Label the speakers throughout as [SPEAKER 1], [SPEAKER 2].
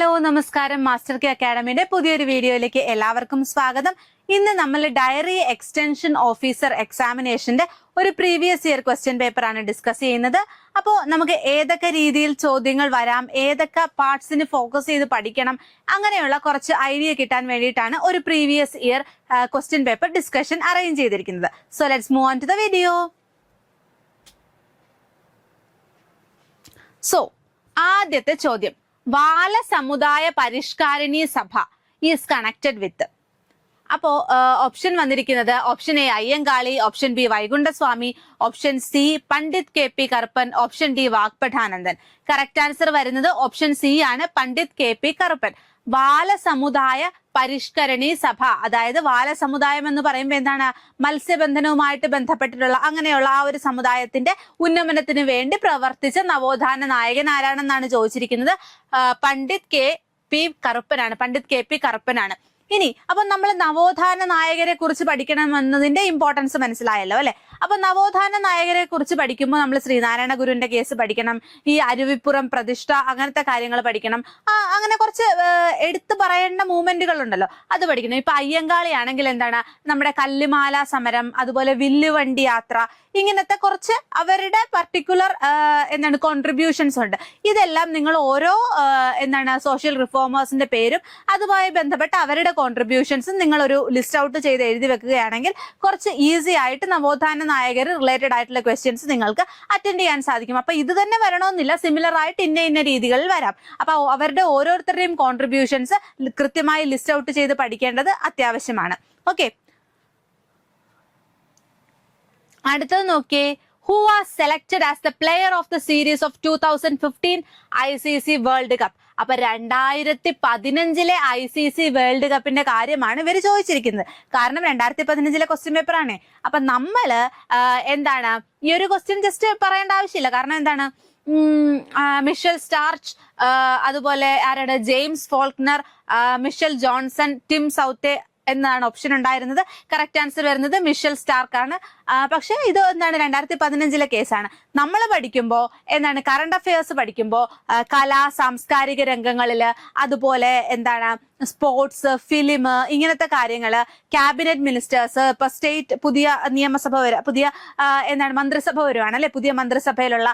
[SPEAKER 1] Hello നമസ്കാരം. Master K അക്കാഡമിയുടെ പുതിയൊരു വീഡിയോയിലേക്ക് എല്ലാവർക്കും സ്വാഗതം. ഇന്ന് നമ്മൾ ഡയറി എക്സ്റ്റൻഷൻ ഓഫീസർ എക്സാമിനേഷന്റെ ഒരു പ്രീവിയസ് ഇയർ ക്വസ്റ്റ്യൻ പേപ്പർ ആണ് ഡിസ്കസ് ചെയ്യുന്നത്. അപ്പോൾ നമുക്ക് ഏതൊക്കെ രീതിയിൽ ചോദ്യങ്ങൾ വരാം, ഏതൊക്കെ പാർട്സിന് ഫോക്കസ് ചെയ്ത് പഠിക്കണം, അങ്ങനെയുള്ള കുറച്ച് ഐഡിയ കിട്ടാൻ വേണ്ടിയിട്ടാണ് ഒരു previous year question paper discussion arrange ചെയ്തിരിക്കുന്നത്. So let's move on to the video. So ആദ്യത്തെ ചോദ്യം, ബാല സമുദായ പരിഷ്കാരിണി സഭ ഈസ് കണക്റ്റഡ് വിത്ത്. അപ്പോ ഓപ്ഷൻ വന്നിരിക്കുന്നത് option A Ayyankali, option B Vaikunda Swami, option C Pandit K P Karuppan, option D Vagbhatananda. Correct answer വരുന്നത് ഓപ്ഷൻ സി ആണ്, Pandit K P Karuppan. ബാലസമുദായ പരിഷ്കരണി സഭ, അതായത് ബാലസമുദായം എന്ന് പറയുമ്പോൾ എന്താണ്, മത്സ്യബന്ധനവുമായിട്ട് ബന്ധപ്പെട്ടിട്ടുള്ള അങ്ങനെയുള്ള ആ ഒരു സമുദായത്തിന്റെ ഉന്നമനത്തിന് വേണ്ടി പ്രവർത്തിച്ച നവോത്ഥാന നായകൻ ആരാണെന്നാണ് ചോദിച്ചിരിക്കുന്നത്. പണ്ഡിറ്റ് കെ പി കറുപ്പനാണ്, പണ്ഡിറ്റ് കെ പി കറുപ്പനാണ്. ഇനി അപ്പൊ നമ്മൾ നവോത്ഥാന നായകരെ കുറിച്ച് പഠിക്കണമെന്നതിന്റെ ഇമ്പോർട്ടൻസ് മനസ്സിലായല്ലോ അല്ലെ. അപ്പൊ നവോത്ഥാന നായകരെ കുറിച്ച് പഠിക്കുമ്പോൾ നമ്മൾ ശ്രീനാരായണ ഗുരുവിന്റെ കേസ് പഠിക്കണം, ഈ അരുവിപ്പുറം പ്രതിഷ്ഠ, അങ്ങനത്തെ കാര്യങ്ങൾ പഠിക്കണം. അങ്ങനെ കുറച്ച് എടുത്തു പറയേണ്ട മൂവ്മെന്റുകൾ ഉണ്ടല്ലോ, അത് പഠിക്കണം. ഇപ്പൊ അയ്യങ്കാളി ആണെങ്കിൽ എന്താണ്, നമ്മുടെ കല്ലുമാല സമരം, അതുപോലെ വില്ലുവണ്ടി യാത്ര, ഇങ്ങനത്തെ കുറച്ച് അവരുടെ പർട്ടിക്കുലർ എന്താണ് കോൺട്രിബ്യൂഷൻസ് ഉണ്ട്. ഇതെല്ലാം നിങ്ങൾ ഓരോ എന്താണ് സോഷ്യൽ റിഫോമേഴ്സിന്റെ പേരും അതുമായി ബന്ധപ്പെട്ട അവരുടെ കോൺട്രിബ്യൂഷൻസും നിങ്ങൾ ഒരു ലിസ്റ്റ് ഔട്ട് ചെയ്ത് എഴുതി വെക്കുകയാണെങ്കിൽ കുറച്ച് ഈസി ആയിട്ട് നവോത്ഥാന നായകർ റിലേറ്റഡ് ആയിട്ടുള്ള ക്വസ്റ്റ്യൻസ് നിങ്ങൾക്ക് അറ്റൻഡ് ചെയ്യാൻ സാധിക്കും. അപ്പൊ ഇത് തന്നെ വരണമെന്നില്ല, സിമിലർ ആയിട്ട് ഇന്ന രീതികളിൽ വരാം. അപ്പൊ അവരുടെ ഓരോരുത്തരുടെയും കോൺട്രിബ്യൂഷൻസ് കൃത്യമായി ലിസ്റ്റ് ഔട്ട് ചെയ്ത് പഠിക്കേണ്ടത് അത്യാവശ്യമാണ്. ഓക്കെ, അടുത്തത് നോക്കിയേ, who was selected as the player of the series of 2015 ICC world cup. അപ്പൊ 2015 ICC വേൾഡ് കപ്പിന്റെ കാര്യമാണ് ഇവർ ചോദിച്ചിരിക്കുന്നത്. കാരണം 2015 ക്വസ്റ്റ്യൻ പേപ്പർ ആണ്. അപ്പൊ നമ്മള് എന്താണ് ഈ ഒരു ക്വസ്റ്റ്യൻ ജസ്റ്റ് പറയേണ്ട ആവശ്യമില്ല. കാരണം എന്താണ്, മിഷൽ സ്റ്റാർച്ച്, അതുപോലെ ആരാണ്, ജെയിംസ് ഫോൾക്നർ, മിഷൽ ജോൺസൺ, ടിം സൗത്തെ എന്നാണ് ഓപ്ഷൻ ഉണ്ടായിരുന്നത്. കറക്റ്റ് ആൻസർ വരുന്നത് മിഷൽ സ്റ്റാർക്കാണ്. പക്ഷെ ഇത് എന്താണ് 2015 കേസാണ്. നമ്മൾ പഠിക്കുമ്പോൾ എന്താണ് കറണ്ട് അഫയേഴ്സ് പഠിക്കുമ്പോൾ കലാ സാംസ്കാരിക രംഗങ്ങളില്, അതുപോലെ എന്താണ് സ്പോർട്സ്, ഫിലിം, ഇങ്ങനത്തെ കാര്യങ്ങള്, ക്യാബിനറ്റ് മിനിസ്റ്റേഴ്സ്, ഇപ്പൊ സ്റ്റേറ്റ് പുതിയ നിയമസഭ പുതിയ എന്താണ് മന്ത്രിസഭ വരുവാണ് അല്ലെ, പുതിയ മന്ത്രിസഭയിലുള്ള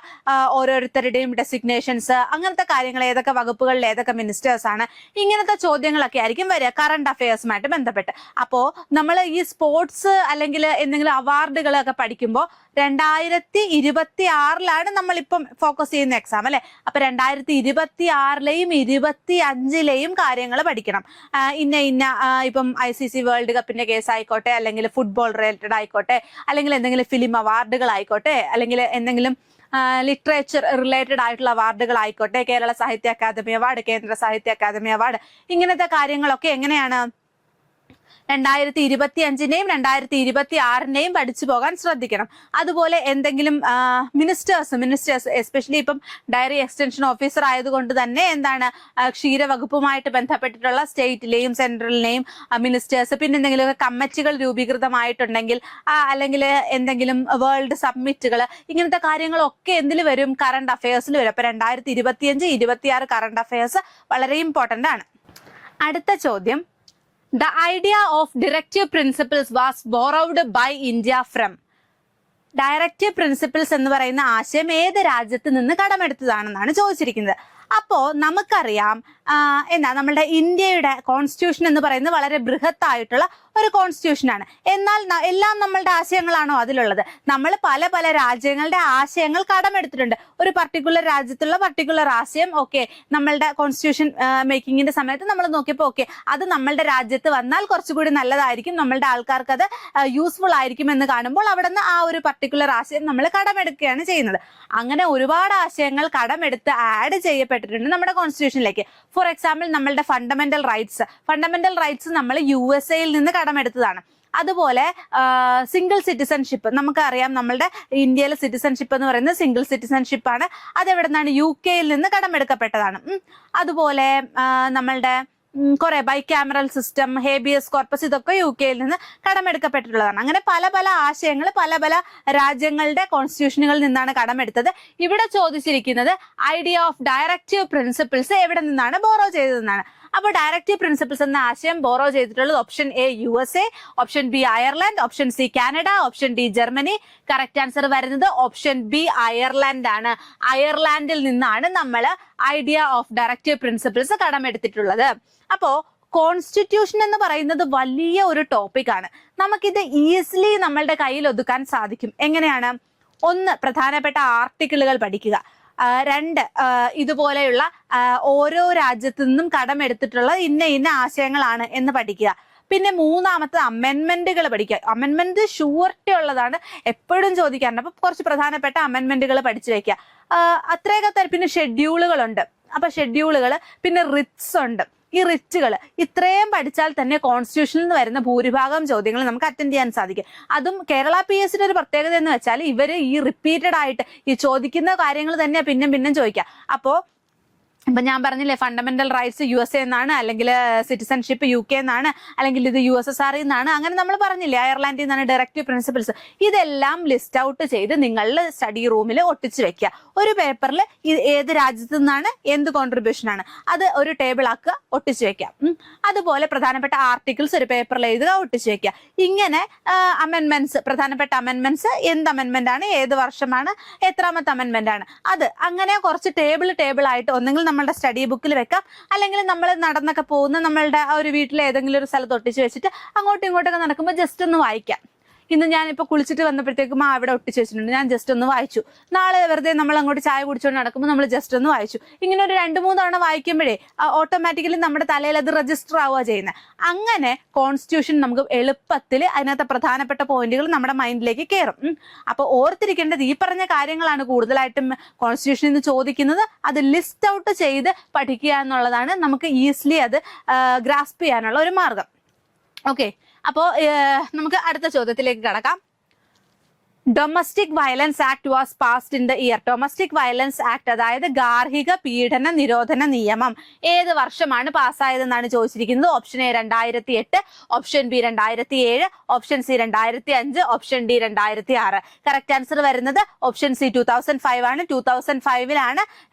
[SPEAKER 1] ഓരോരുത്തരുടെയും ഡെസിഗ്നേഷൻസ്, അങ്ങനത്തെ കാര്യങ്ങൾ, ഏതൊക്കെ വകുപ്പുകളിൽ ഏതൊക്കെ മിനിസ്റ്റേഴ്സ് ആണ്, ഇങ്ങനത്തെ ചോദ്യങ്ങളൊക്കെ ആയിരിക്കും വരിക കറണ്ട് അഫയേഴ്സുമായിട്ട് ബന്ധപ്പെട്ട്. അപ്പോ നമ്മൾ ഈ സ്പോർട്സ് അല്ലെങ്കിൽ എന്തെങ്കിലും അവാർഡുകളൊക്കെ പഠിക്കുമ്പോൾ 2026 നമ്മളിപ്പം ഫോക്കസ് ചെയ്യുന്ന എക്സാം അല്ലെ. അപ്പൊ 2026 25 കാര്യങ്ങൾ പഠിക്കണം. ഇന്ന ഇപ്പം ICC വേൾഡ് കപ്പിന്റെ കേസ് ആയിക്കോട്ടെ, അല്ലെങ്കിൽ ഫുട്ബോൾ റിലേറ്റഡ് ആയിക്കോട്ടെ, അല്ലെങ്കിൽ എന്തെങ്കിലും ഫിലിം അവാർഡുകൾ ആയിക്കോട്ടെ, അല്ലെങ്കിൽ എന്തെങ്കിലും ലിറ്ററേച്ചർ റിലേറ്റഡ് ആയിട്ടുള്ള അവാർഡുകൾ ആയിക്കോട്ടെ, കേരള സാഹിത്യ അക്കാദമി അവാർഡ്, കേന്ദ്ര സാഹിത്യ അക്കാദമി അവാർഡ്, ഇങ്ങനത്തെ കാര്യങ്ങളൊക്കെ എങ്ങനെയാണ് 2025 2026 പഠിച്ചു പോകാൻ ശ്രദ്ധിക്കണം. അതുപോലെ എന്തെങ്കിലും മിനിസ്റ്റേഴ്സ് എസ്പെഷ്യലി ഇപ്പം ഡയറി എക്സ്റ്റൻഷൻ ഓഫീസർ ആയതുകൊണ്ട് തന്നെ എന്താണ് ക്ഷീരവകുപ്പുമായിട്ട് ബന്ധപ്പെട്ടിട്ടുള്ള സ്റ്റേറ്റിലെയും സെൻട്രലിനെയും മിനിസ്റ്റേഴ്സ്, പിന്നെ എന്തെങ്കിലുമൊക്കെ കമ്മിറ്റികൾ രൂപീകൃതമായിട്ടുണ്ടെങ്കിൽ, അല്ലെങ്കിൽ എന്തെങ്കിലും വേൾഡ് സബ്മിറ്റുകൾ, ഇങ്ങനത്തെ കാര്യങ്ങളൊക്കെ എന്തിൽ വരും, കറണ്ട് അഫയേഴ്സിൽ വരും. അപ്പൊ 2025-26 കറണ്ട് അഫയേഴ്സ് വളരെ ഇമ്പോർട്ടന്റ് ആണ്. അടുത്ത ചോദ്യം, The idea of directive principles was borrowed by India from. Directive principles എന്ന് പറയുന്ന ആശയം ഏത് രാജ്യത്ത് നിന്ന് കടമെടുത്തതാണെന്നാണ് ചോദിച്ചിരിക്കുന്നത്. അപ്പോ നമുക്കറിയാം എന്താ, നമ്മളുടെ ഇന്ത്യയുടെ കോൺസ്റ്റിറ്റ്യൂഷൻ എന്ന് പറയുന്നത് വളരെ ബൃഹത്തായിട്ടുള്ള ഒരു കോൺസ്റ്റിറ്റ്യൂഷനാണ്. എന്നാൽ എല്ലാം നമ്മളുടെ ആശയങ്ങളാണോ അതിലുള്ളത്? നമ്മൾ പല പല രാജ്യങ്ങളുടെ ആശയങ്ങൾ കടമെടുത്തിട്ടുണ്ട്. ഒരു പർട്ടിക്കുലർ രാജ്യത്തുള്ള പർട്ടിക്കുലർ ആശയം ഓക്കെ നമ്മളുടെ കോൺസ്റ്റിറ്റ്യൂഷൻ മേക്കിങ്ങിന്റെ സമയത്ത് നമ്മൾ നോക്കിയപ്പോൾ ഓക്കെ അത് നമ്മളുടെ രാജ്യത്ത് വന്നാൽ കുറച്ചുകൂടി നല്ലതായിരിക്കും, നമ്മളുടെ ആൾക്കാർക്ക് അത് യൂസ്ഫുൾ ആയിരിക്കും എന്ന് കാണുമ്പോൾ അവിടെ നിന്ന് ആ ഒരു പർട്ടിക്കുലർ ആശയം നമ്മൾ കടമെടുക്കുകയാണ് ചെയ്യുന്നത്. അങ്ങനെ ഒരുപാട് ആശയങ്ങൾ കടമെടുത്ത് ആഡ് ചെയ്യപ്പെട്ടിട്ടുണ്ട് നമ്മുടെ കോൺസ്റ്റിറ്റ്യൂഷനിലേക്ക്. ഫോർ എക്സാമ്പിൾ നമ്മളുടെ ഫണ്ടമെന്റൽ റൈറ്റ്സ് നമ്മൾ USA നിന്ന് കടമെടുത്തതാണ്. അതുപോലെ സിംഗിൾ സിറ്റിസൺഷിപ്പ്, നമുക്കറിയാം നമ്മളുടെ ഇന്ത്യയിലെ സിറ്റിസൺഷിപ്പ് എന്ന് പറയുന്നത് സിംഗിൾ സിറ്റിസൺഷിപ്പ് ആണ്. അതെവിടെ നിന്നാണ്? UK നിന്ന് കടമെടുക്കപ്പെട്ടതാണ്. അതുപോലെ നമ്മളുടെ കുറെ ബൈക്യാമറൽ സിസ്റ്റം, ഹേബിയസ് കോർപ്പസ്, ഇതൊക്കെ UK നിന്ന് കടമെടുക്കപ്പെട്ടിട്ടുള്ളതാണ്. അങ്ങനെ പല പല ആശയങ്ങൾ പല പല രാജ്യങ്ങളുടെ കോൺസ്റ്റിറ്റ്യൂഷനുകളിൽ നിന്നാണ് കടമെടുത്തത്. ഇവിടെ ചോദിച്ചിരിക്കുന്നത് ഐഡിയ ഓഫ് ഡയറക്റ്റീവ് പ്രിൻസിപ്പിൾസ് എവിടെ നിന്നാണ് ബോറോ ചെയ്തതെന്നാണ്. അപ്പോൾ ഡയറക്റ്റീവ് പ്രിൻസിപ്പിൾസ് എന്ന ആശയം ബോറോ ചെയ്തിട്ടുള്ളത് option A USA, option B Ireland, option C Canada, option D Germany. Correct answer വരുന്നത് ഓപ്ഷൻ B അയർലൻഡ് ആണ്. അയർലാൻഡിൽ നിന്നാണ് നമ്മൾ ഐഡിയ ഓഫ് ഡയറക്റ്റീവ് പ്രിൻസിപ്പിൾസ് കടമെടുത്തിട്ടുള്ളത്. അപ്പോ കോൺസ്റ്റിറ്റ്യൂഷൻ എന്ന് പറയുന്നത് വലിയ ഒരു ടോപ്പിക്കാണ്. നമുക്കിത് ഈസിലി നമ്മളുടെ കയ്യിൽ ഒതുക്കാൻ സാധിക്കും. എങ്ങനെയാണ്? 1, പ്രധാനപ്പെട്ട ആർട്ടിക്കിളുകൾ പഠിക്കുക. 2, ഇതുപോലെയുള്ള ഓരോ രാജ്യത്തു നിന്നും കടമെടുത്തിട്ടുള്ള ഇന്ന ആശയങ്ങളാണ് എന്ന് പഠിക്കുക. പിന്നെ 3ാമത്തെ അമെൻമെന്റുകൾ പഠിക്കുക. അമെൻമെന്റ് ഷുവർട്ടി ഉള്ളതാണ്, എപ്പോഴും ചോദിക്കാറുണ്ട്. അപ്പൊ കുറച്ച് പ്രധാനപ്പെട്ട അമെൻമെന്റുകൾ പഠിച്ചു വെക്കുക. അത്രയൊക്കെ തരം. പിന്നെ ഷെഡ്യൂളുകളുണ്ട്. അപ്പൊ ഷെഡ്യൂളുകൾ, പിന്നെ റിറ്റ്സ് ഉണ്ട്. ഈ റിറ്റുകൾ ഇത്രയും പഠിച്ചാൽ തന്നെ കോൺസ്റ്റിറ്റ്യൂഷനിൽ നിന്ന് വരുന്ന ഭൂരിഭാഗം ചോദ്യങ്ങൾ നമുക്ക് അറ്റൻഡ് ചെയ്യാൻ സാധിക്കും. അതും കേരള PSCയുടെ ഒരു പ്രത്യേകത എന്ന് വെച്ചാൽ ഇവര് ഈ റിപ്പീറ്റഡ് ആയിട്ട് ഈ ചോദിക്കുന്ന കാര്യങ്ങൾ തന്നെ പിന്നെ ചോദിക്കുക. അപ്പോ ഇപ്പൊ ഞാൻ പറഞ്ഞില്ലേ, ഫണ്ടമെന്റൽ റൈറ്റ്സ് USA എന്നാണ്, അല്ലെങ്കിൽ സിറ്റിസൺഷിപ്പ് UK എന്നാണ്, അല്ലെങ്കിൽ ഇത് USSR എന്നാണ്, അങ്ങനെ നമ്മൾ പറഞ്ഞില്ലേ അയർലാൻഡിൽ നിന്നാണ് ഡയറക്റ്റീവ് പ്രിൻസിപ്പിൾസ്. ഇതെല്ലാം ലിസ്റ്റ് ഔട്ട് ചെയ്ത് നിങ്ങളുടെ സ്റ്റഡി റൂമിൽ ഒട്ടിച്ചു വെക്കുക. ഒരു പേപ്പറിൽ ഏത് രാജ്യത്തു നിന്നാണ് എന്ത് കോൺട്രിബ്യൂഷൻ ആണ് അത് ഒരു ടേബിൾ ആക്കുക, ഒട്ടിച്ചു വെക്കുക. അതുപോലെ പ്രധാനപ്പെട്ട ആർട്ടിക്കിൾസ് ഒരു പേപ്പറിൽ എഴുതുക, ഒട്ടിച്ചു വെക്കുക. ഇങ്ങനെ അമെൻമെന്റ്സ്, പ്രധാനപ്പെട്ട അമെൻമെന്റ്സ്, എന്ത് അമെൻമെന്റ് ആണ്, ഏത് വർഷമാണ്, എത്രാമത്തെ അമെൻമെന്റ് ആണ്, അത് അങ്ങനെ കുറച്ച് ടേബിൾ ആയിട്ട് ഒന്നെങ്കിൽ നമ്മളുടെ സ്റ്റഡി ബുക്കിൽ വെക്കാം, അല്ലെങ്കിൽ നമ്മൾ നടന്നൊക്കെ പോകുന്ന നമ്മളുടെ ഒരു വീട്ടിലെ ഏതെങ്കിലും ഒരു സ്ഥലത്ത് ഒട്ടിച്ച് വെച്ചിട്ട് അങ്ങോട്ടും ഇങ്ങോട്ടൊക്കെ നടക്കുമ്പോൾ ജസ്റ്റ് ഒന്ന് വായിക്കാം. ഇന്ന് ഞാനിപ്പോൾ കുളിച്ചിട്ട് വന്നപ്പോഴത്തേക്കും അവിടെ ഒട്ടിച്ച് വെച്ചിട്ടുണ്ട്, ഞാൻ ജസ്റ്റ് ഒന്ന് വായിച്ചു. നാളെ വെറുതെ നമ്മൾ അങ്ങോട്ട് ചായ കുടിച്ചുകൊണ്ട് നടക്കുമ്പോൾ നമ്മൾ ജസ്റ്റ് ഒന്ന് വായിച്ചു. ഇങ്ങനെ ഒരു 2-3 തവണ വായിക്കുമ്പോഴേ ഓട്ടോമാറ്റിക്കലി നമ്മുടെ തലയിൽ അത് രജിസ്റ്റർ ആവുക ചെയ്യുന്നത്. അങ്ങനെ കോൺസ്റ്റിറ്റ്യൂഷൻ നമുക്ക് എളുപ്പത്തിൽ അതിനകത്ത് പ്രധാനപ്പെട്ട പോയിന്റുകൾ നമ്മുടെ മൈൻഡിലേക്ക് കയറും. അപ്പോൾ ഓർത്തിരിക്കേണ്ടത് ഈ പറഞ്ഞ കാര്യങ്ങളാണ് കൂടുതലായിട്ടും കോൺസ്റ്റിറ്റ്യൂഷനിൽ നിന്ന് ചോദിക്കുന്നത്. അത് ലിസ്റ്റ് ഔട്ട് ചെയ്ത് പഠിക്കുക എന്നുള്ളതാണ് നമുക്ക് ഈസിലി അത് ഗ്രാസ്പ് ചെയ്യാനുള്ള ഒരു മാർഗം. ഓക്കെ, അപ്പോ നമുക്ക് അടുത്ത ചോദ്യത്തിലേക്ക് കടക്കാം. Domestic violence act was passed in the year. Domestic violence act, അതായത് ഗാർഹിക പീഡന നിരോധന നിയമം, ഏത് വർഷമാണ് പാസ്സായതെന്നാണ് ചോദിച്ചിരിക്കുന്നത്. Option A 2008, option B 2007, option C 2005, option D 2006. Correct answer വരുന്നത് ഓപ്ഷൻ C 2005 ആണ്. 2005-ലാണ്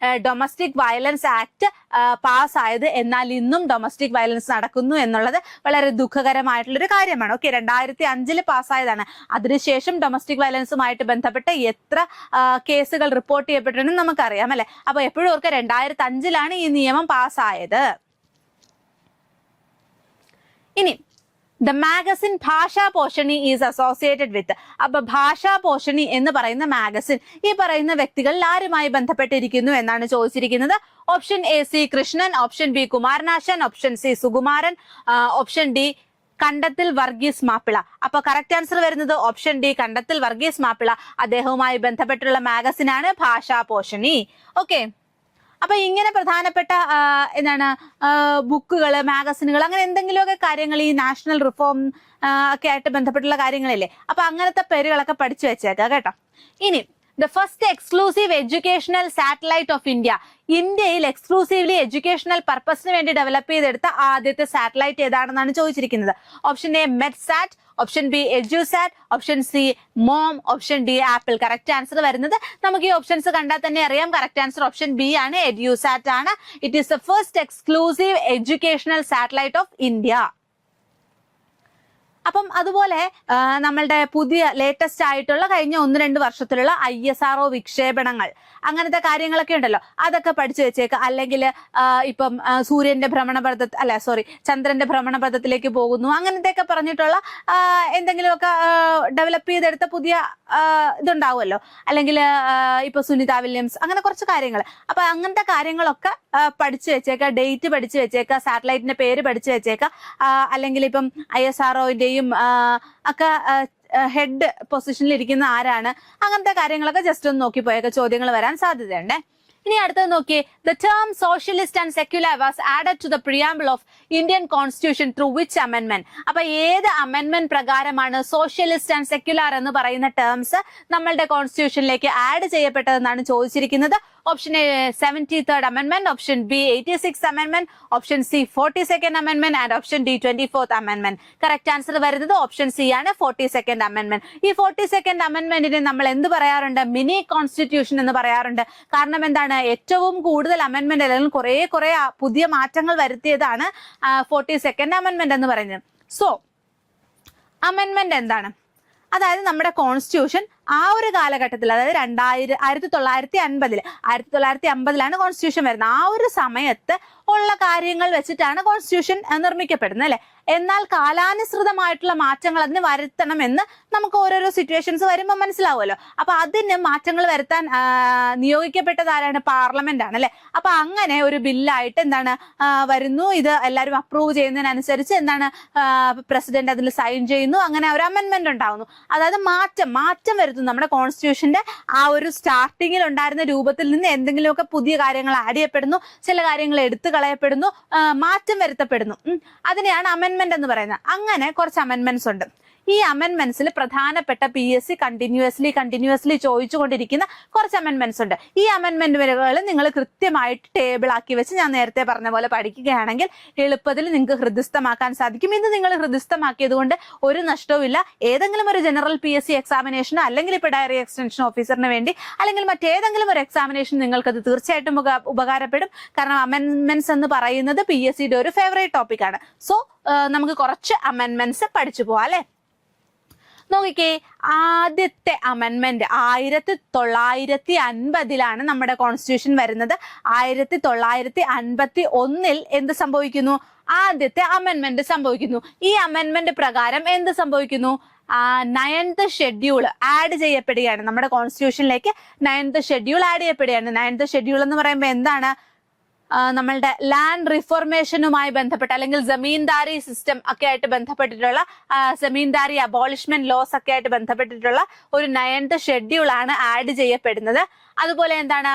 [SPEAKER 1] ഡൊമസ്റ്റിക് വയലൻസ് ആക്ട് പാസ്സായത്. എന്നാൽ ഇന്നും ഡൊമസ്റ്റിക് വയലൻസ് നടക്കുന്നു എന്നുള്ളത് വളരെ ദുഃഖകരമായിട്ടുള്ളൊരു കാര്യമാണ്. ഓക്കെ, 2005 പാസ്സായതാണ്. അതിനുശേഷം ഡൊമസ്റ്റിക് വയലൻസുമായിട്ട് ബന്ധപ്പെട്ട് എത്ര കേസുകൾ റിപ്പോർട്ട് ചെയ്യപ്പെട്ടിട്ടുണ്ടെന്ന് നമുക്കറിയാം അല്ലെ. അപ്പൊ എപ്പോഴും ഓർക്കുക, 2005-ലാണ് ഈ നിയമം പാസ്സായത്. ഇനി ദ മാഗസിൻ ഭാഷാ പോഷണി ഈസ് അസോസിയേറ്റഡ് വിത്ത്. അപ്പൊ ഭാഷാ പോഷണി എന്ന് പറയുന്ന മാഗസിൻ ഈ പറയുന്ന വ്യക്തികളിൽ ആരുമായി ബന്ധപ്പെട്ടിരിക്കുന്നു എന്നാണ് ചോദിച്ചിരിക്കുന്നത്. Option A C Krishnan, option B Kumaran Asan, option C Sukumaran, option D കണ്ടത്തിൽ വർഗീസ് മാപ്പിള. അപ്പൊ കറക്റ്റ് ആൻസർ വരുന്നത് ഓപ്ഷൻ D കണ്ടത്തിൽ വർഗീസ് മാപ്പിള. അദ്ദേഹവുമായി ബന്ധപ്പെട്ടുള്ള മാഗസിനാണ് ഭാഷാ പോഷണി. ഓക്കെ, അപ്പൊ ഇങ്ങനെ പ്രധാനപ്പെട്ട എന്താണ് ബുക്കുകൾ, മാഗസിനുകൾ, അങ്ങനെ എന്തെങ്കിലുമൊക്കെ കാര്യങ്ങൾ ഈ നാഷണൽ റിഫോം ഒക്കെ ആയിട്ട് ബന്ധപ്പെട്ടുള്ള കാര്യങ്ങളില്ലേ, അപ്പൊ അങ്ങനത്തെ പേരുകളൊക്കെ പഠിച്ചു വെച്ചേക്കാം കേട്ടോ. ഇനി the first exclusive educational satellite of India. ഇന്ത്യയിൽ എക്സ്ക്ലൂസീവ്ലി എഡ്യൂക്കേഷണൽ പർപ്പസിന് വേണ്ടി ഡെവലപ്പ് ചെയ്തെടുത്ത ആദ്യത്തെ സാറ്റലൈറ്റ് ഏതാണെന്നാണ് ചോദിച്ചിരിക്കുന്നത്. Option A Metsat, option B EDUSAT, option C mom, option D apple. Correct answer വരുന്നത് നമുക്ക് ഈ ഓപ്ഷൻസ് കണ്ടാൽ തന്നെ അറിയാം. കറക്റ്റ് ആൻസർ ഓപ്ഷൻ B ആണ്, എഡ്യൂസാറ്റ് ആണ്. It is the first exclusive educational satellite of India. അപ്പം അതുപോലെ നമ്മളുടെ പുതിയ ലേറ്റസ്റ്റ് ആയിട്ടുള്ള കഴിഞ്ഞ 1-2 വർഷത്തിലുള്ള ISRO വിക്ഷേപണങ്ങൾ, അങ്ങനത്തെ കാര്യങ്ങളൊക്കെ ഉണ്ടല്ലോ, അതൊക്കെ പഠിച്ചു വെച്ചേക്കുക. അല്ലെങ്കിൽ ഇപ്പം സൂര്യന്റെ ചന്ദ്രന്റെ ഭ്രമണപഥത്തിലേക്ക് പോകുന്നു, അങ്ങനത്തെയൊക്കെ പറഞ്ഞിട്ടുള്ള എന്തെങ്കിലുമൊക്കെ ഡെവലപ്പ് ചെയ്തെടുത്ത പുതിയ ഇതുണ്ടാവുമല്ലോ. അല്ലെങ്കിൽ ഇപ്പൊ സുനിത വില്യംസ്, അങ്ങനെ കുറച്ച് കാര്യങ്ങൾ. അപ്പൊ അങ്ങനത്തെ കാര്യങ്ങളൊക്കെ പഠിച്ചു വെച്ചേക്കുക, ഡേറ്റ് പഠിച്ചു വെച്ചേക്കുക, സാറ്റലൈറ്റിന്റെ പേര് പഠിച്ചു വെച്ചേക്കുക. അല്ലെങ്കിൽ ഇപ്പം ISROന്റെയും ഒക്കെ ഹെഡ് പൊസിഷനിൽ ഇരിക്കുന്ന ആരാണ്, അങ്ങനത്തെ കാര്യങ്ങളൊക്കെ ജസ്റ്റ് ഒന്ന് നോക്കി പോയൊക്കെ ചോദ്യങ്ങൾ വരാൻ സാധ്യതയുണ്ട്. ഇനി അടുത്തത് നോക്കിയേ. The term socialist and secular was added to the preamble of Indian constitution through which അമെൻമെന്റ്. അപ്പൊ ഏത് അമെൻമെന്റ് പ്രകാരമാണ് സോഷ്യലിസ്റ്റ് ആൻഡ് സെക്യുലർ എന്ന് പറയുന്ന ടേംസ് നമ്മളുടെ കോൺസ്റ്റിറ്റ്യൂഷനിലേക്ക് ആഡ് ചെയ്യപ്പെട്ടതെന്നാണ് ചോദിച്ചിരിക്കുന്നത്. Option A 73rd amendment, option B 86th amendment, option C 42nd amendment and option D 24th amendment. Correct answer വരുന്നത് option C ആണ്, 42nd അമെന്റ്മെന്റ്. ഈ 42nd അമെന്റ്മെന്റിനെ നമ്മൾ എന്ത് പറയാറുണ്ട്? മിനി കോൺസ്റ്റിറ്റ്യൂഷൻ എന്ന് പറയാറുണ്ട്. കാരണം എന്താണ്? ഏറ്റവും കൂടുതൽ അമെന്റ്മെന്റ് അല്ലെങ്കിൽ കുറെ പുതിയ മാറ്റങ്ങൾ വരുത്തിയതാണ് 42nd അമെന്റ്മെന്റ് എന്ന് പറയുന്നത്. സോ അമെന്റ്മെന്റ് എന്താണ്? അതായത് നമ്മുടെ കോൺസ്റ്റിറ്റ്യൂഷൻ ആ ഒരു കാലഘട്ടത്തിൽ, അതായത് 1950 കോൺസ്റ്റിറ്റ്യൂഷൻ വരുന്നത്. ആ ഒരു സമയത്ത് ഉള്ള കാര്യങ്ങൾ വെച്ചിട്ടാണ് കോൺസ്റ്റിറ്റ്യൂഷൻ നിർമ്മിക്കപ്പെടുന്നത് അല്ലെ. എന്നാൽ കാലാനുസൃതമായിട്ടുള്ള മാറ്റങ്ങൾ അതിന് വരുത്തണമെന്ന് നമുക്ക് ഓരോരോ സിറ്റുവേഷൻസ് വരുമ്പോൾ മനസ്സിലാവുമല്ലോ. അപ്പൊ അതിന് മാറ്റങ്ങൾ വരുത്താൻ നിയോഗിക്കപ്പെട്ടത് ആരാണ്? പാർലമെന്റ് ആണ് അല്ലെ. അപ്പൊ അങ്ങനെ ഒരു ബില്ലായിട്ട് എന്താണ് വരുന്നു, ഇത് എല്ലാവരും അപ്രൂവ് ചെയ്യുന്നതിനനുസരിച്ച് എന്താണ് പ്രസിഡന്റ് അതിൽ സൈൻ ചെയ്യുന്നു, അങ്ങനെ ഒരു അമെന്റ്മെന്റ് ഉണ്ടാകുന്നു. അതായത് മാറ്റം വരുത്തുന്നു. നമ്മുടെ കോൺസ്റ്റിറ്റ്യൂഷന്റെ ആ ഒരു സ്റ്റാർട്ടിങ്ങിൽ ഉണ്ടായിരുന്ന രൂപത്തിൽ നിന്ന് എന്തെങ്കിലുമൊക്കെ പുതിയ കാര്യങ്ങൾ ആഡ് ചെയ്യപ്പെടുന്നു, ചില കാര്യങ്ങൾ എടുത്തു കളയപ്പെടുന്നു, മാറ്റം വരുത്തപ്പെടുന്നു. അതിനെയാണ് അമെന്റ്മെന്റ് എന്ന് പറയുന്നത്. അങ്ങനെ കുറച്ച് അമെന്റ്മെന്റ്സ് ഉണ്ട്. ഈ അമെന്റ്മെന്റ്സിൽ പ്രധാനപ്പെട്ട PSC കണ്ടിന്യൂസ്ലി ചോദിച്ചുകൊണ്ടിരിക്കുന്ന കുറച്ച് അമെന്റ്മെന്റ്സ് ഉണ്ട്. ഈ അമെന്റ്മെന്റുകൾ നിങ്ങൾ കൃത്യമായിട്ട് ടേബിൾ ആക്കി വെച്ച് ഞാൻ നേരത്തെ പറഞ്ഞ പോലെ പഠിക്കുകയാണെങ്കിൽ എളുപ്പത്തിൽ നിങ്ങൾക്ക് ഹൃദിസ്ഥമാക്കാൻ സാധിക്കും. ഇത് നിങ്ങൾ ഹൃദിസ്ഥമാക്കിയത് കൊണ്ട് ഒരു നഷ്ടവുമില്ല. ഏതെങ്കിലും ഒരു ജനറൽ PSC എക്സാമിനേഷനോ അല്ലെങ്കിൽ ഇപ്പോൾ ഡയറി എക്സ്റ്റൻഷൻ ഓഫീസറിന് വേണ്ടി അല്ലെങ്കിൽ മറ്റേതെങ്കിലും ഒരു എക്സാമിനേഷൻ നിങ്ങൾക്കത് തീർച്ചയായിട്ടും ഉപകാരപ്പെടും. കാരണം അമെന്റ്മെന്റ്സ് എന്ന് പറയുന്നത് PSCയുടെ ഒരു ഫേവറേറ്റ് ടോപ്പിക്കാണ്. സോ നമുക്ക് കുറച്ച് അമെന്റ്മെന്റ്സ് പഠിച്ചു പോവാം അല്ലെ. നോക്കിക്കേ, ആദ്യത്തെ അമെന്റ്മെന്റ് 1950 നമ്മുടെ കോൺസ്റ്റിറ്റ്യൂഷൻ വരുന്നത്. 1951 എന്ത് സംഭവിക്കുന്നു? ആദ്യത്തെ അമെന്റ്മെന്റ് സംഭവിക്കുന്നു. ഈ അമെന്റ്മെന്റ് പ്രകാരം എന്ത് സംഭവിക്കുന്നു? 9th ഷെഡ്യൂൾ ആഡ് ചെയ്യപ്പെടുകയാണ്. നമ്മുടെ കോൺസ്റ്റിറ്റ്യൂഷനിലേക്ക് 9th ഷെഡ്യൂൾ ആഡ് ചെയ്യപ്പെടുകയാണ്. 9th ഷെഡ്യൂൾ എന്ന് പറയുമ്പോൾ എന്താണ്? നമ്മളുടെ ലാൻഡ് റിഫോർമേഷനുമായി ബന്ധപ്പെട്ട അല്ലെങ്കിൽ ജമീന്ദാരി സിസ്റ്റം ഒക്കെ ആയിട്ട് ബന്ധപ്പെട്ടിട്ടുള്ള ജമീന്ദാരി അബോളിഷ്മെന്റ് ലോസ് ഒക്കെ ആയിട്ട് ബന്ധപ്പെട്ടിട്ടുള്ള ഒരു 9th ഷെഡ്യൂൾ ആണ് ആഡ് ചെയ്യപ്പെടുന്നത്. അതുപോലെ എന്താണ്?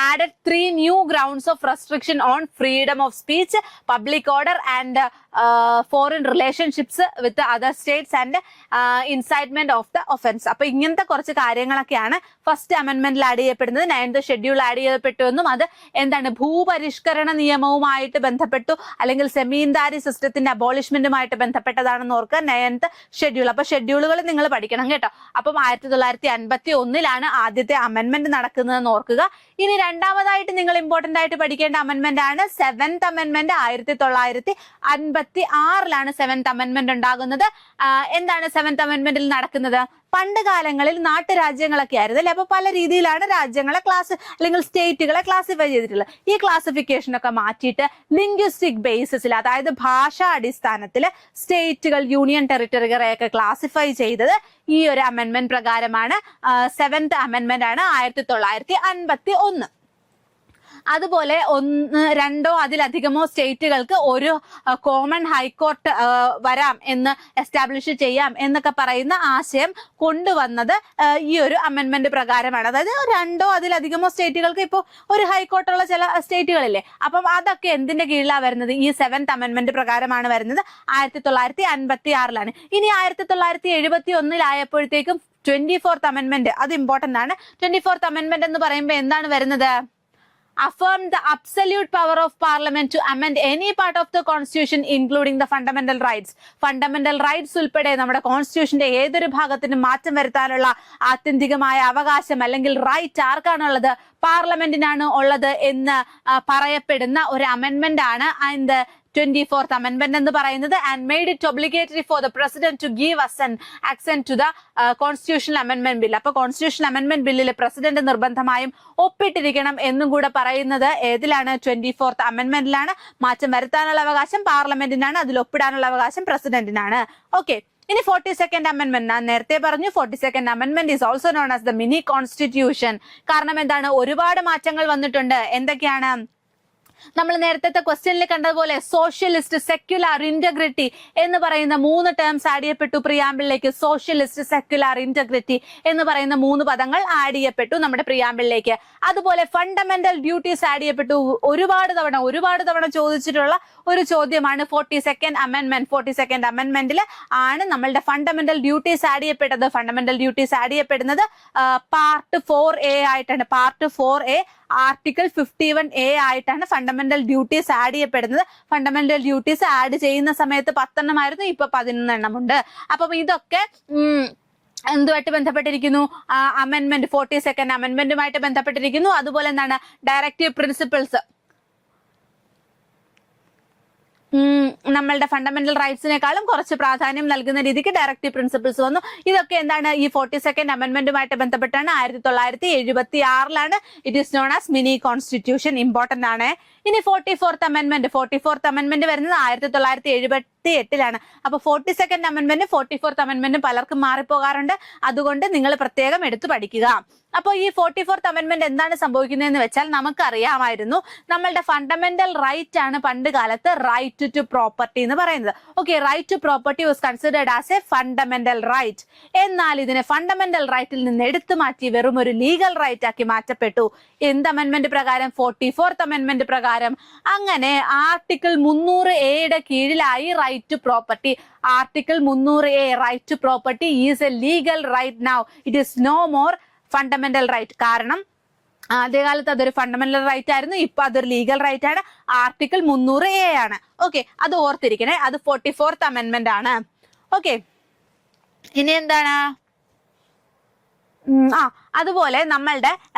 [SPEAKER 1] added 3 new grounds of restriction on freedom of speech, public order and foreign relationships with the other states and incitement of the offense. അപ്പൊ ഇങ്ങനത്തെ കുറച്ച് കാര്യങ്ങളൊക്കെയാണ് ഫസ്റ്റ് അമെന്റ്മെന്റിൽ ആഡ് ചെയ്യപ്പെടുന്നത്. 9th ഷെഡ്യൂൾ ആഡ് ചെയ്യപ്പെട്ടു എന്നും അത് എന്താണ് ഭൂപരിഷ്കരണ നിയമവുമായിട്ട് ബന്ധപ്പെട്ടു അല്ലെങ്കിൽ സെമീന്ദാരി സിസ്റ്റത്തിന്റെ അബോളിഷ്മെന്റുമായിട്ട് ബന്ധപ്പെട്ടതാണെന്ന് ഓർക്കുക 9th ഷെഡ്യൂൾ. അപ്പൊ ഷെഡ്യൂളുകൾ നിങ്ങൾ പഠിക്കണം കേട്ടോ. അപ്പം 1951 ആദ്യത്തെ അമെന്റ്മെന്റ് നടക്കുന്നതെന്ന് ഓർക്കുക. ഇനി രണ്ടാമതായിട്ട് നിങ്ങൾ ഇമ്പോർട്ടന്റ് ആയിട്ട് പഠിക്കേണ്ട അമെന്റ്മെന്റ് ആണ് 7th അമെന്റ്മെന്റ്. 1956 7th അമെന്റ്മെന്റ് ഉണ്ടാകുന്നത്. എന്താണ് 7th അമെന്റ്മെന്റിൽ നടക്കുന്നത്? പണ്ട് കാലങ്ങളിൽ നാട്ടുരാജ്യങ്ങളൊക്കെ ആയിരുന്നു അല്ലെ. അപ്പൊ പല രീതിയിലാണ് രാജ്യങ്ങളെ അല്ലെങ്കിൽ സ്റ്റേറ്റുകളെ ക്ലാസിഫൈ ചെയ്തിട്ടുള്ളത്. ഈ ക്ലാസിഫിക്കേഷൻ ഒക്കെ മാറ്റിയിട്ട് ലിംഗ്വിസ്റ്റിക് ബേസിസിൽ, അതായത് ഭാഷാ അടിസ്ഥാനത്തിൽ സ്റ്റേറ്റുകൾ, യൂണിയൻ ടെറിട്ടറികളെയൊക്കെ ക്ലാസിഫൈ ചെയ്തത് ഈ ഒരു അമെന്റ്മെന്റ് പ്രകാരമാണ്. 7th അമെന്റ്മെന്റ് ആണ് 1951. അതുപോലെ 2 അതിലധികമോ സ്റ്റേറ്റുകൾക്ക് ഒരു കോമൺ ഹൈക്കോർട്ട് വരാം എന്ന് എസ്റ്റാബ്ലിഷ് ചെയ്യാം എന്നൊക്കെ പറയുന്ന ആശയം കൊണ്ടുവന്നത് ഈ ഒരു അമെന്റ്മെന്റ് പ്രകാരമാണ്. അതായത് 2 അതിലധികമോ സ്റ്റേറ്റുകൾക്ക് ഇപ്പോൾ ഒരു ഹൈക്കോർട്ടുള്ള ചില സ്റ്റേറ്റുകളില്ലേ, അപ്പം അതൊക്കെ എന്തിന്റെ കീഴിലാണ് വരുന്നത്? ഈ 7th അമെന്റ്മെന്റ് പ്രകാരമാണ് വരുന്നത്. 1956 ഇനി 1971 ആയപ്പോഴത്തേക്കും 24th അമെന്റ്മെന്റ്, അത് ഇമ്പോർട്ടന്റ് ആണ്. 24th അമെന്റ്മെന്റ് എന്ന് പറയുമ്പോൾ എന്താണ് വരുന്നത്? affirm the absolute power of parliament to amend any part of the constitution including the fundamental rights. fundamental rights ഉൾപ്പെടെ നമ്മുടെ കോൺസ്റ്റിറ്റ്യൂഷന്റെ ഏതൊരു ഭാഗത്തിനും മാറ്റം വരുത്താനുള്ള ആത്യന്തികമായ അവകാശം അല്ലെങ്കിൽ റൈറ്റ് ആർക്കാണുള്ളത്? പാർലമെന്റിനാണ് ഉള്ളത് എന്ന് പറയപ്പെടുന്ന ഒരു അമെന്റ്മെന്റ് ആണ് അതിന്റെ 24th അമെന്റ്മെന്റ് എന്ന് പറയുന്നത്. And made it obligatory for the president to give assent to the constitutional amendment bill. അപ്പൊ കോൺസ്റ്റിറ്റ്യൂഷണൽ അമെന്റ്മെന്റ് ബില്ലിൽ പ്രസിഡന്റ് നിർബന്ധമായും ഒപ്പിട്ടിരിക്കണം എന്നും കൂടെ പറയുന്നത് ഏതിലാണ്? 24th അമെന്റ്മെന്റിലാണ്. മാറ്റം വരുത്താനുള്ള അവകാശം പാർലമെന്റിനാണ്, അതിൽ ഒപ്പിടാനുള്ള അവകാശം പ്രസിഡന്റിനാണ്. ഓക്കെ, ഇനി 42nd അമെന്റ്മെന്റ്. ഞാൻ നേരത്തെ പറഞ്ഞു 42nd amendment is also known as the mini constitution. കാരണം എന്താണ്? ഒരുപാട് മാറ്റങ്ങൾ വന്നിട്ടുണ്ട്. എന്തൊക്കെയാണ്? നമ്മൾ നേരത്തെ ക്വസ്റ്റ്യനിൽ കണ്ടതുപോലെ സോഷ്യലിസ്റ്റ്, സെക്യുലർ, ഇന്റഗ്രിറ്റി എന്ന് പറയുന്ന 3 ടേംസ് ആഡ് ചെയ്യപ്പെട്ടു പ്രിയാമ്പിളിലേക്ക്. സോഷ്യലിസ്റ്റ്, സെക്യുലർ, ഇന്റഗ്രിറ്റി എന്ന് പറയുന്ന 3 പദങ്ങൾ ആഡ് ചെയ്യപ്പെട്ടു നമ്മുടെ പ്രിയാമ്പിളിലേക്ക്. അതുപോലെ ഫണ്ടമെന്റൽ ഡ്യൂട്ടീസ് ആഡ് ചെയ്യപ്പെട്ടു. ഒരുപാട് തവണ ചോദിച്ചിട്ടുള്ള ഒരു ചോദ്യമാണ് 42nd അമെന്റ്മെന്റ്. 42nd അമെന്റ്മെന്റിൽ ആണ് നമ്മളുടെ ഫണ്ടമെന്റൽ ഡ്യൂട്ടീസ് ആഡ് ചെയ്യപ്പെട്ടത്. ഫണ്ടമെന്റൽ ഡ്യൂട്ടീസ് ആഡ് ചെയ്യപ്പെടുന്നത് പാർട്ട് 4A ആയിട്ടാണ്. പാർട്ട് 4A ആർട്ടിക്കിൾ 51A ആയിട്ടാണ് ഫണ്ടമെന്റൽ ഡ്യൂട്ടീസ് ആഡ് ചെയ്യപ്പെടുന്നത്. ഫണ്ടമെന്റൽ ഡ്യൂട്ടീസ് ആഡ് ചെയ്യുന്ന സമയത്ത് 10 എണ്ണമായിരുന്നു, ഇപ്പൊ 11 എണ്ണമുണ്ട്. അപ്പം ഇതൊക്കെ എന്തുമായിട്ട് ബന്ധപ്പെട്ടിരിക്കുന്നു? അമെന്റ്മെന്റ് 42nd അമെന്റ്മെന്റുമായിട്ട് ബന്ധപ്പെട്ടിരിക്കുന്നു. അതുപോലെ എന്താണ് ഡയറക്റ്റീവ് പ്രിൻസിപ്പിൾസ്, നമ്മളുടെ ഫണ്ടമെന്റൽ റൈറ്റ്സിനേക്കാളും കുറച്ച് പ്രാധാന്യം നൽകുന്ന രീതിക്ക് ഡയറക്റ്റീവ് പ്രിൻസിപ്പിൾസ് വന്നു. ഇതൊക്കെ എന്താണ് ഈ 42nd അമെന്റ്മെന്റുമായിട്ട് ബന്ധപ്പെട്ടാണ്. 1976 it is known as mini constitution. Important ആണ്. ഇനി 44th അമെന്റ്മെന്റ് വരുന്നത് 1978 അപ്പൊ 42nd അമെന്റ്മെന്റ് 44th അമെന്റ്മെന്റ് പലർക്കും മാറിപ്പോകാറുണ്ട്. അതുകൊണ്ട് നിങ്ങൾ പ്രത്യേകം എടുത്തു പഠിക്കുക. അപ്പോൾ ഈ 44th അമെന്റ്മെന്റ് എന്താണ് സംഭവിക്കുന്നതെന്ന് വെച്ചാൽ നമുക്കറിയാമായിരുന്നു, നമ്മളുടെ ഫണ്ടമെന്റൽ റൈറ്റ് ആണ് പണ്ട് കാലത്ത് റൈറ്റ് ടു പ്രോപ്പർട്ടി എന്ന് പറയുന്നത്. Okay, right to property was considered as a fundamental right. എന്നാൽ ഇതിനെ ഫണ്ടമെന്ൽ റൈറ്റിൽ നിന്ന് എടുത്തു മാറ്റി വെറും ഒരു ലീഗൽ റൈറ്റ് ആക്കി മാറ്റപ്പെട്ടു. എന്ത് അമെന്റ്മെന്റ് പ്രകാരം? 44th അമെന്റ്മെന്റ് പ്രകാരം. അങ്ങനെ ആർട്ടിക്കിൾ 300A കീഴിലായി right to property. Article 300A right to property is a legal right now. It is no more fundamental right. കാരണം ആദ്യകാലത്ത് അതൊരു ഫണ്ടമെന്റൽ റൈറ്റ് ആയിരുന്നു, ഇപ്പൊ അതൊരു ലീഗൽ റൈറ്റ് ആണ്. ആർട്ടിക്കിൾ 300A ആണ്. ഓക്കെ, അത് ഓർത്തിരിക്കണേ. അത് 44th അമെന്റ്മെന്റ് ആണ്. ഓക്കെ, ഇനി എന്താണ്? അതുപോലെ നമ്മളുടെ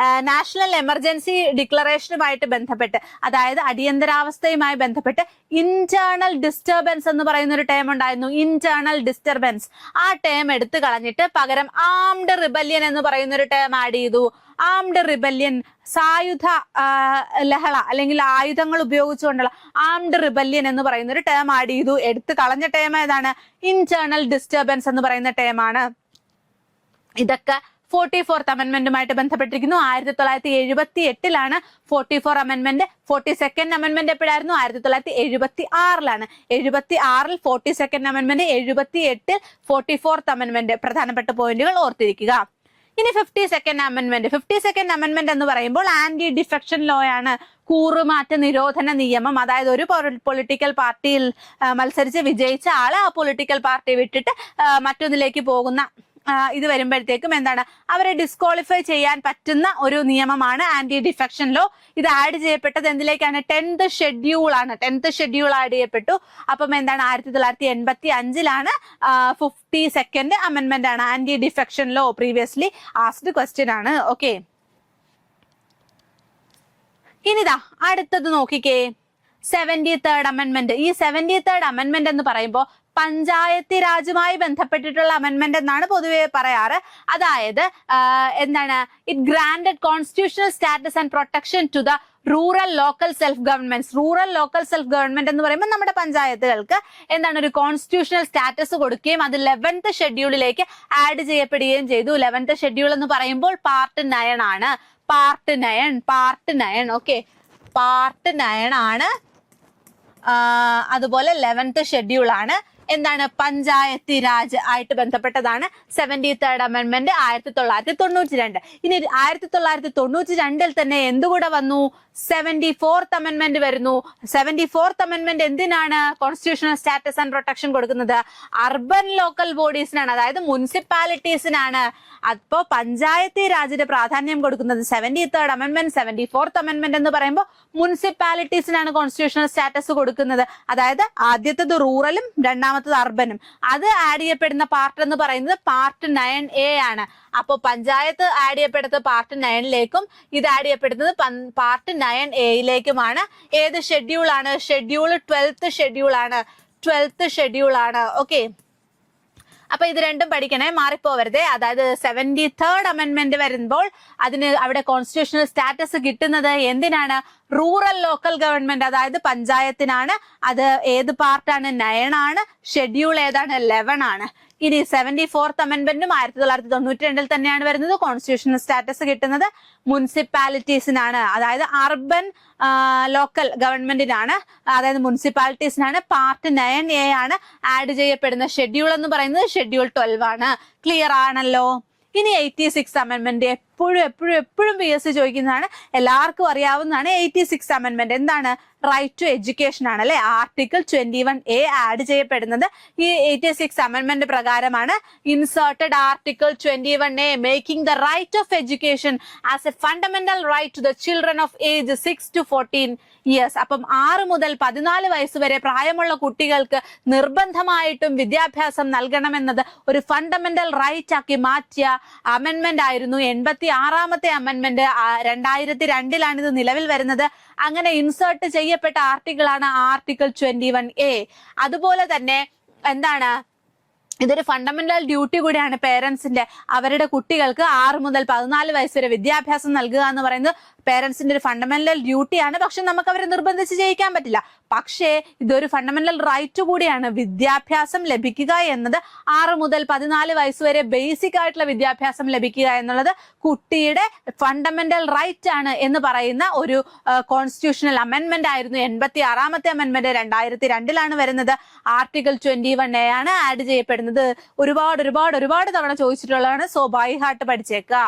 [SPEAKER 1] നാഷണൽ എമർജൻസി ഡിക്ലറേഷനുമായിട്ട് ബന്ധപ്പെട്ട്, അതായത് അടിയന്തരാവസ്ഥയുമായി ബന്ധപ്പെട്ട് ഇന്റേണൽ ഡിസ്റ്റർബൻസ് എന്ന് പറയുന്ന ഒരു ടേം ഉണ്ടായിരുന്നു. ഇന്റേണൽ ഡിസ്റ്റർബൻസ് ആ ടേം എടുത്തു കളഞ്ഞിട്ട് പകരം ആംഡ് റിബല്യൻ എന്ന് പറയുന്ന ഒരു ടേം ആഡ് ചെയ്തു. ആംഡ് റിബല്യൻ, സായുധ ലഹള അല്ലെങ്കിൽ ആയുധങ്ങൾ ഉപയോഗിച്ചുകൊണ്ടുള്ള ആംഡ് റിബല്യൻ എന്ന് പറയുന്ന ഒരു ടേം ആഡ് ചെയ്തു. എടുത്തു കളഞ്ഞ ടേം ഏതാണ്? ഇന്റേണൽ ഡിസ്റ്റർബൻസ് എന്ന് പറയുന്ന ടേമാണ്. ഇതൊക്കെ 44th അമെന്റ്മെന്റുമായിട്ട് ബന്ധപ്പെട്ടിരിക്കുന്നു. 1978 44 അമെന്റ്മെന്റ്. 42nd അമെന്റ്മെന്റ് എപ്പോഴായിരുന്നു? 1976 76 42nd അമെന്റ്മെന്റ്, 78 44th അമെന്റ്മെന്റ്. പ്രധാനപ്പെട്ട പോയിന്റുകൾ ഓർത്തിരിക്കുക. ഇനി 52nd അമെന്റ്മെന്റ്. 52nd അമെന്റ്മെന്റ് എന്ന് പറയുമ്പോൾ ആന്റി ഡിഫെക്ഷൻ ലോ ആണ്. കൂറുമാറ്റ നിരോധന നിയമം. അതായത് ഒരു പൊളിറ്റിക്കൽ പാർട്ടിയിൽ മത്സരിച്ച് വിജയിച്ച ആള് ആ പൊളിറ്റിക്കൽ പാർട്ടി വിട്ടിട്ട് മറ്റൊന്നിലേക്ക് പോകുന്ന ഇത് വരുമ്പോഴത്തേക്കും എന്താണ്, അവരെ ഡിസ്ക്വാളിഫൈ ചെയ്യാൻ പറ്റുന്ന ഒരു നിയമമാണ് ആന്റി ഡിഫെക്ഷൻ ലോ. ഇത് ആഡ് ചെയ്യപ്പെട്ടത് എന്തിലേക്കാണ്? 10th ഷെഡ്യൂൾ ആണ്. 10th ഷെഡ്യൂൾ ആഡ് ചെയ്യപ്പെട്ടു. അപ്പം എന്താണ്? 1985 52nd അമെന്റ്മെന്റ് ആണ്. Anti defection law previously asked question ആണ്. ഓക്കെ, ഇനിതാ അടുത്തത് നോക്കിക്കേ, 73rd അമെന്റ്മെന്റ്. ഈ 73rd അമെന്റ്മെന്റ് എന്ന് പറയുമ്പോൾ പഞ്ചായത്തി രാജുമായി ബന്ധപ്പെട്ടിട്ടുള്ള അമെന്റ്മെന്റ് എന്നാണ് പൊതുവെ പറയാറ്. അതായത് എന്താണ്? It granted constitutional status and protection to the rural local self governments. Rural local self government എന്ന് പറയുമ്പോൾ നമ്മുടെ പഞ്ചായത്തുകൾക്ക് എന്താണ് ഒരു കോൺസ്റ്റിറ്റ്യൂഷണൽ സ്റ്റാറ്റസ് കൊടുക്കുകയും അത് 11th ഷെഡ്യൂളിലേക്ക് ആഡ് ചെയ്യപ്പെടുകയും ചെയ്തു. 11th ഷെഡ്യൂൾ എന്ന് പറയുമ്പോൾ പാർട്ട് 9 ആണ്. പാർട്ട് 9. ഓക്കെ, പാർട്ട് 9 ആണ്. അതുപോലെ 11th ഷെഡ്യൂൾ ആണ്. എന്താണ്? പഞ്ചായത്തി രാജ് ആയിട്ട് ബന്ധപ്പെട്ടതാണ് 73rd അമെന്റ്മെന്റ് 1992. ഇനി 1992 തന്നെ എന്തുകൂടെ വന്നു? 74th അമെന്റ്മെന്റ് വരുന്നു. 74th അമെന്റ്മെന്റ് എന്തിനാണ് കോൺസ്റ്റിറ്റ്യൂഷണൽ സ്റ്റാറ്റസ് ആൻഡ് പ്രൊട്ടക്ഷൻ കൊടുക്കുന്നത്? അർബൻ ലോക്കൽ ബോഡീസിനാണ്, അതായത് മുനിസിപ്പാലിറ്റീസിനാണ്. അപ്പോ പഞ്ചായത്തി രാജിന് പ്രാധാന്യം കൊടുക്കുന്നത് 73rd അമെന്റ്മെന്റ്. 74th അമെന്റ്മെന്റ് എന്ന് പറയുമ്പോൾ മുനിസിപ്പാലിറ്റീസിനാണ് കോൺസ്റ്റിറ്റ്യൂഷണൽ സ്റ്റാറ്റസ് കൊടുക്കുന്നത്. അതായത് ആദ്യത്തേത് റൂറലും രണ്ടാമത്തത് അർബനും. അത് ആഡ് ചെയ്യപ്പെടുന്ന പാർട്ട് എന്ന് പറയുന്നത് പാർട്ട് 9A ആണ്. അപ്പൊ പഞ്ചായത്ത് ആഡ് ചെയ്യപ്പെടുന്നത് പാർട്ട് 9ലേക്കും ഇത് ആഡ് ചെയ്യപ്പെടുന്നത് പാർട്ട് 9A ഏത് ഷെഡ്യൂൾ ആണ്? ഷെഡ്യൂൾ 12th ഷെഡ്യൂൾ ആണ്. ഓക്കെ, അപ്പൊ ഇത് രണ്ടും പഠിക്കണേ, മാറിപ്പോവരുതേ. അതായത് 73rd അമെന്റ്മെന്റ് വരുമ്പോൾ അതിന് അവിടെ കോൺസ്റ്റിറ്റ്യൂഷണൽ സ്റ്റാറ്റസ് കിട്ടുന്നത് എന്തിനാണ്? റൂറൽ ലോക്കൽ ഗവൺമെന്റ്, അതായത് പഞ്ചായത്തിനാണ്. അത് ഏത് പാർട്ടാണ്? 9 ആണ്. ഷെഡ്യൂൾ ഏതാണ്? 11 ആണ്. ഇനി 74th അമെന്റ്മെന്റും 1992 തന്നെയാണ് വരുന്നത്. കോൺസ്റ്റിറ്റ്യൂഷണൽ സ്റ്റാറ്റസ് കിട്ടുന്നത് മുനിസിപ്പാലിറ്റീസിനാണ്, അതായത് അർബൻ ലോക്കൽ ഗവൺമെന്റിനാണ്, അതായത് മുനിസിപ്പാലിറ്റീസിനാണ്. പാർട്ട് 9A ആണ് ആഡ് ചെയ്യപ്പെടുന്ന ഷെഡ്യൂൾ എന്ന് പറയുന്നത് ഷെഡ്യൂൾ 12 ആണ്. ക്ലിയർ ആണല്ലോ. ഇനി 86th അമെന്റ്മെന്റ് എപ്പോഴും PSC ചോദിക്കുന്നതാണ്, എല്ലാവർക്കും അറിയാവുന്നതാണ്. 86th അമെന്റ്മെന്റ് എന്താണ്? റൈറ്റ് ടു എഡ്യൂക്കേഷൻ ആണ് അല്ലെ. ആർട്ടിക്കിൾ 21A ആഡ് ചെയ്യപ്പെടുന്നത് ഈ 86th അമെന്റ്മെന്റ് പ്രകാരമാണ്. Inserted article 21A making the right of education as a fundamental right to the children of age 6 to 14 years. അപ്പം 6 മുതൽ 14 വയസ്സ് വരെ പ്രായമുള്ള കുട്ടികൾക്ക് നിർബന്ധമായിട്ടും വിദ്യാഭ്യാസം നൽകണമെന്നത് ഒരു ഫണ്ടമെന്റൽ റൈറ്റ് ആക്കി മാറ്റിയ അമെന്റ്മെന്റ് ആയിരുന്നു 86ാമത്തെ അമെന്റ്മെന്റ്. 2002 ഇത് നിലവിൽ വരുന്നത്. അങ്ങനെ ഇൻസേർട്ട് ചെയ്യപ്പെട്ട ആർട്ടിക്കിളാണ് ആർട്ടിക്കിൾ 21A. അതുപോലെ തന്നെ എന്താണ്, ഇതൊരു ഫണ്ടമെന്റൽ ഡ്യൂട്ടി കൂടിയാണ് പേരൻസിന്റെ. അവരുടെ കുട്ടികൾക്ക് 6 മുതൽ 14 വയസ്സ് വരെ വിദ്യാഭ്യാസം നൽകുക എന്ന് പറയുന്നത് പേരൻസിന്റെ ഒരു ഫണ്ടമെന്റൽ ഡ്യൂട്ടിയാണ്. പക്ഷെ നമുക്ക് അവരെ നിർബന്ധിച്ച് ചെയ്യിക്കാൻ പറ്റില്ല. പക്ഷേ ഇതൊരു ഫണ്ടമെന്റൽ റൈറ്റ് കൂടിയാണ്. വിദ്യാഭ്യാസം ലഭിക്കുക എന്നത് 6 മുതൽ 14 വയസ്സ് വരെ ബേസിക് ആയിട്ടുള്ള വിദ്യാഭ്യാസം ലഭിക്കുക എന്നുള്ളത് കുട്ടിയുടെ ഫണ്ടമെന്റൽ റൈറ്റ് ആണ് എന്ന് പറയുന്ന ഒരു കോൺസ്റ്റിറ്റ്യൂഷണൽ അമെന്റ്മെന്റ് ആയിരുന്നു. 86ാമത്തെ അമെന്റ്മെന്റ് 2002 വരുന്നത്. ആർട്ടിക്കിൾ 21A ആണ് ആഡ് ചെയ്യപ്പെടുന്നത്. ഒരുപാട് തവണ ചോദിച്ചിട്ടുള്ളതാണ്. സോ ബൈ ഹാർട്ട് പഠിച്ചേക്കുക.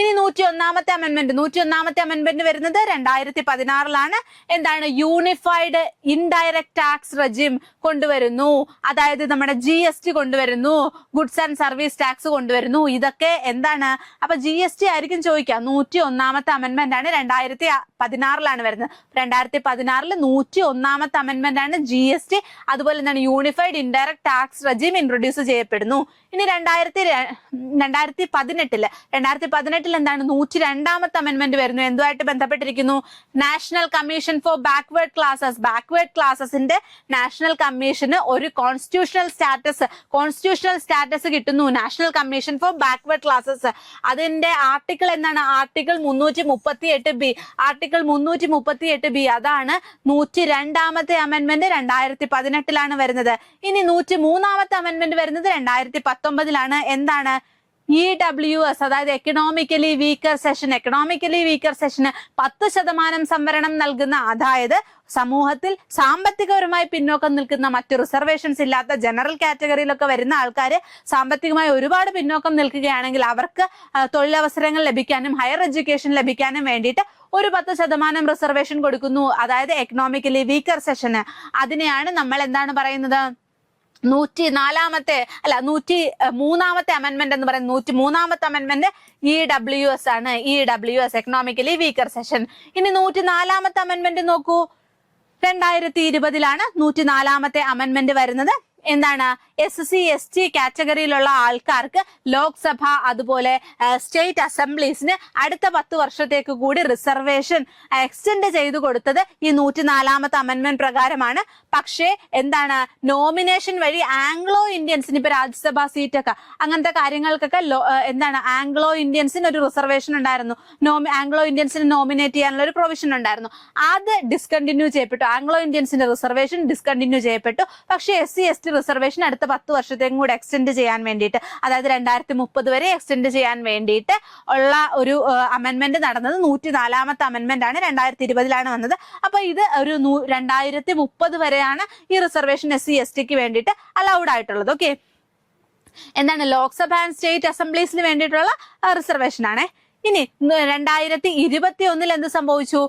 [SPEAKER 1] ഇനി 101ാമത്തെ അമെന്റ്മെന്റ് വരുന്നത് 2016 എന്താണ്? യൂണിഫൈഡ് ഇൻഡയറക്ട് ടാക്സ് റെജിം കൊണ്ടുവരുന്നു. അതായത് നമ്മുടെ GST കൊണ്ടുവരുന്നു, ഗുഡ്സ് ആൻഡ് സർവീസ് ടാക്സ് കൊണ്ടുവരുന്നു. ഇതൊക്കെ എന്താണ്? അപ്പൊ GST ആയിരിക്കും ചോദിക്കുക. 101ാമത്തെ അമെന്റ്മെന്റ് ആണ് 2016 വരുന്നത്. 2016 101ാമത്തെ അമെന്റ്മെന്റ് ആണ് GST. അതുപോലെ എന്താണ്? Unified indirect tax regime introduce ചെയ്യപ്പെടുന്നു. ഇനി 2018 എന്താണ്? 102ാമത്തെ അമെന്റ്മെന്റ് വരുന്നു. എന്തുമായിട്ട് ബന്ധപ്പെട്ടിരിക്കുന്നു? നാഷണൽ കമ്മീഷൻ ഫോർ ബാക്ക്വേർഡ് ക്ലാസസിന്റെ നാഷണൽ കമ്മീഷന് ഒരു കോൺസ്റ്റിറ്റ്യൂഷണൽ സ്റ്റാറ്റസ് കിട്ടുന്നു. National commission for backward classes. അതിന്റെ ആർട്ടിക്കിൾ എന്താണ്? Article 338B. അതാണ് 102ാമത്തെ അമെന്റ്മെന്റ് 2018 വരുന്നത്. ഇനി 103ാമത്തെ അമെന്റ്മെന്റ് വരുന്നത് 2019 എന്താണ്? EWS, അതായത് എക്കണോമിക്കലി വീക്കർ സെഷന് 10% സംവരണം നൽകുന്ന, അതായത് സമൂഹത്തിൽ സാമ്പത്തികപരമായി പിന്നോക്കം നിൽക്കുന്ന, മറ്റു റിസർവേഷൻസ് ഇല്ലാത്ത ജനറൽ കാറ്റഗറിയിലൊക്കെ വരുന്ന ആൾക്കാർ സാമ്പത്തികമായി ഒരുപാട് പിന്നോക്കം നിൽക്കുകയാണെങ്കിൽ അവർക്ക് തൊഴിലവസരങ്ങൾ ലഭിക്കാനും ഹയർ എഡ്യൂക്കേഷൻ ലഭിക്കാനും വേണ്ടിയിട്ട് ഒരു 10% റിസർവേഷൻ കൊടുക്കുന്നു. അതായത് എക്കണോമിക്കലി വീക്കർ സെഷന്. അതിനെയാണ് നമ്മൾ എന്താണ് പറയുന്നത്? 103ാമത്തെ അമെന്റ്മെന്റ് എന്ന് പറയുന്നത്. 103ാമത്തെ അമെന്റ്മെന്റ് EWS ആണ്. EWS economically weaker session. ഇനി 104ാമത്തെ അമെന്റ്മെന്റ് നോക്കൂ. 2020 104ാമത്തെ അമെന്റ്മെന്റ് വരുന്നത്. എന്താണ്? SC ST കാറ്റഗറിയിലുള്ള ആൾക്കാർക്ക് ലോക്സഭ അതുപോലെ സ്റ്റേറ്റ് അസംബ്ലീസിന് അടുത്ത 10 വർഷത്തേക്ക് കൂടി റിസർവേഷൻ എക്സ്റ്റെൻഡ് ചെയ്തു കൊടുത്തത് ഈ 104ാമത്തെ അമെന്റ്മെന്റ് പ്രകാരമാണ്. പക്ഷേ എന്താണ്? നോമിനേഷൻ വഴി ആംഗ്ലോ ഇന്ത്യൻസിന്, ഇപ്പൊ രാജ്യസഭാ സീറ്റൊക്കെ അങ്ങനത്തെ കാര്യങ്ങൾക്കൊക്കെ എന്താണ്? ആംഗ്ലോ ഇന്ത്യൻസിന് ഒരു റിസർവേഷൻ ഉണ്ടായിരുന്നു. ആംഗ്ലോ ഇന്ത്യൻസിന് നോമിനേറ്റ് ചെയ്യാനുള്ള ഒരു പ്രൊവിഷൻ ഉണ്ടായിരുന്നു. അത് ഡിസ്കണ്ടിന്യൂ ചെയ്യപ്പെട്ടു. ആംഗ്ലോ ഇന്ത്യൻസിന്റെ റിസർവേഷൻ ഡിസ്കണ്ടിന്യൂ ചെയ്യപ്പെട്ടു. പക്ഷേ SC ST റിസർവേഷൻ അടുത്ത 10 വർഷത്തേക്കും കൂടെ എക്സ്റ്റെൻഡ് ചെയ്യാൻ വേണ്ടിയിട്ട്, അതായത് 2030 വരെ എക്സ്റ്റെൻഡ് ചെയ്യാൻ വേണ്ടിയിട്ട് ഉള്ള ഒരു അമെന്റ്മെന്റ് നടന്നത് 104ാമത്തെ അമെന്റ്മെന്റ് ആണ്. 2020 വന്നത്. അപ്പൊ ഇത് ഒരു 2030 വരെയാണ് ഈ റിസർവേഷൻ SC STക്ക് വേണ്ടിയിട്ട് അലൗഡ് ആയിട്ടുള്ളത്. ഓക്കെ, എന്താണ്? ലോക്സഭ ആൻഡ് സ്റ്റേറ്റ് അസംബ്ലീസിന് വേണ്ടിയിട്ടുള്ള റിസർവേഷൻ ആണ്. ഇനി 2021 എന്ത് സംഭവിച്ചു?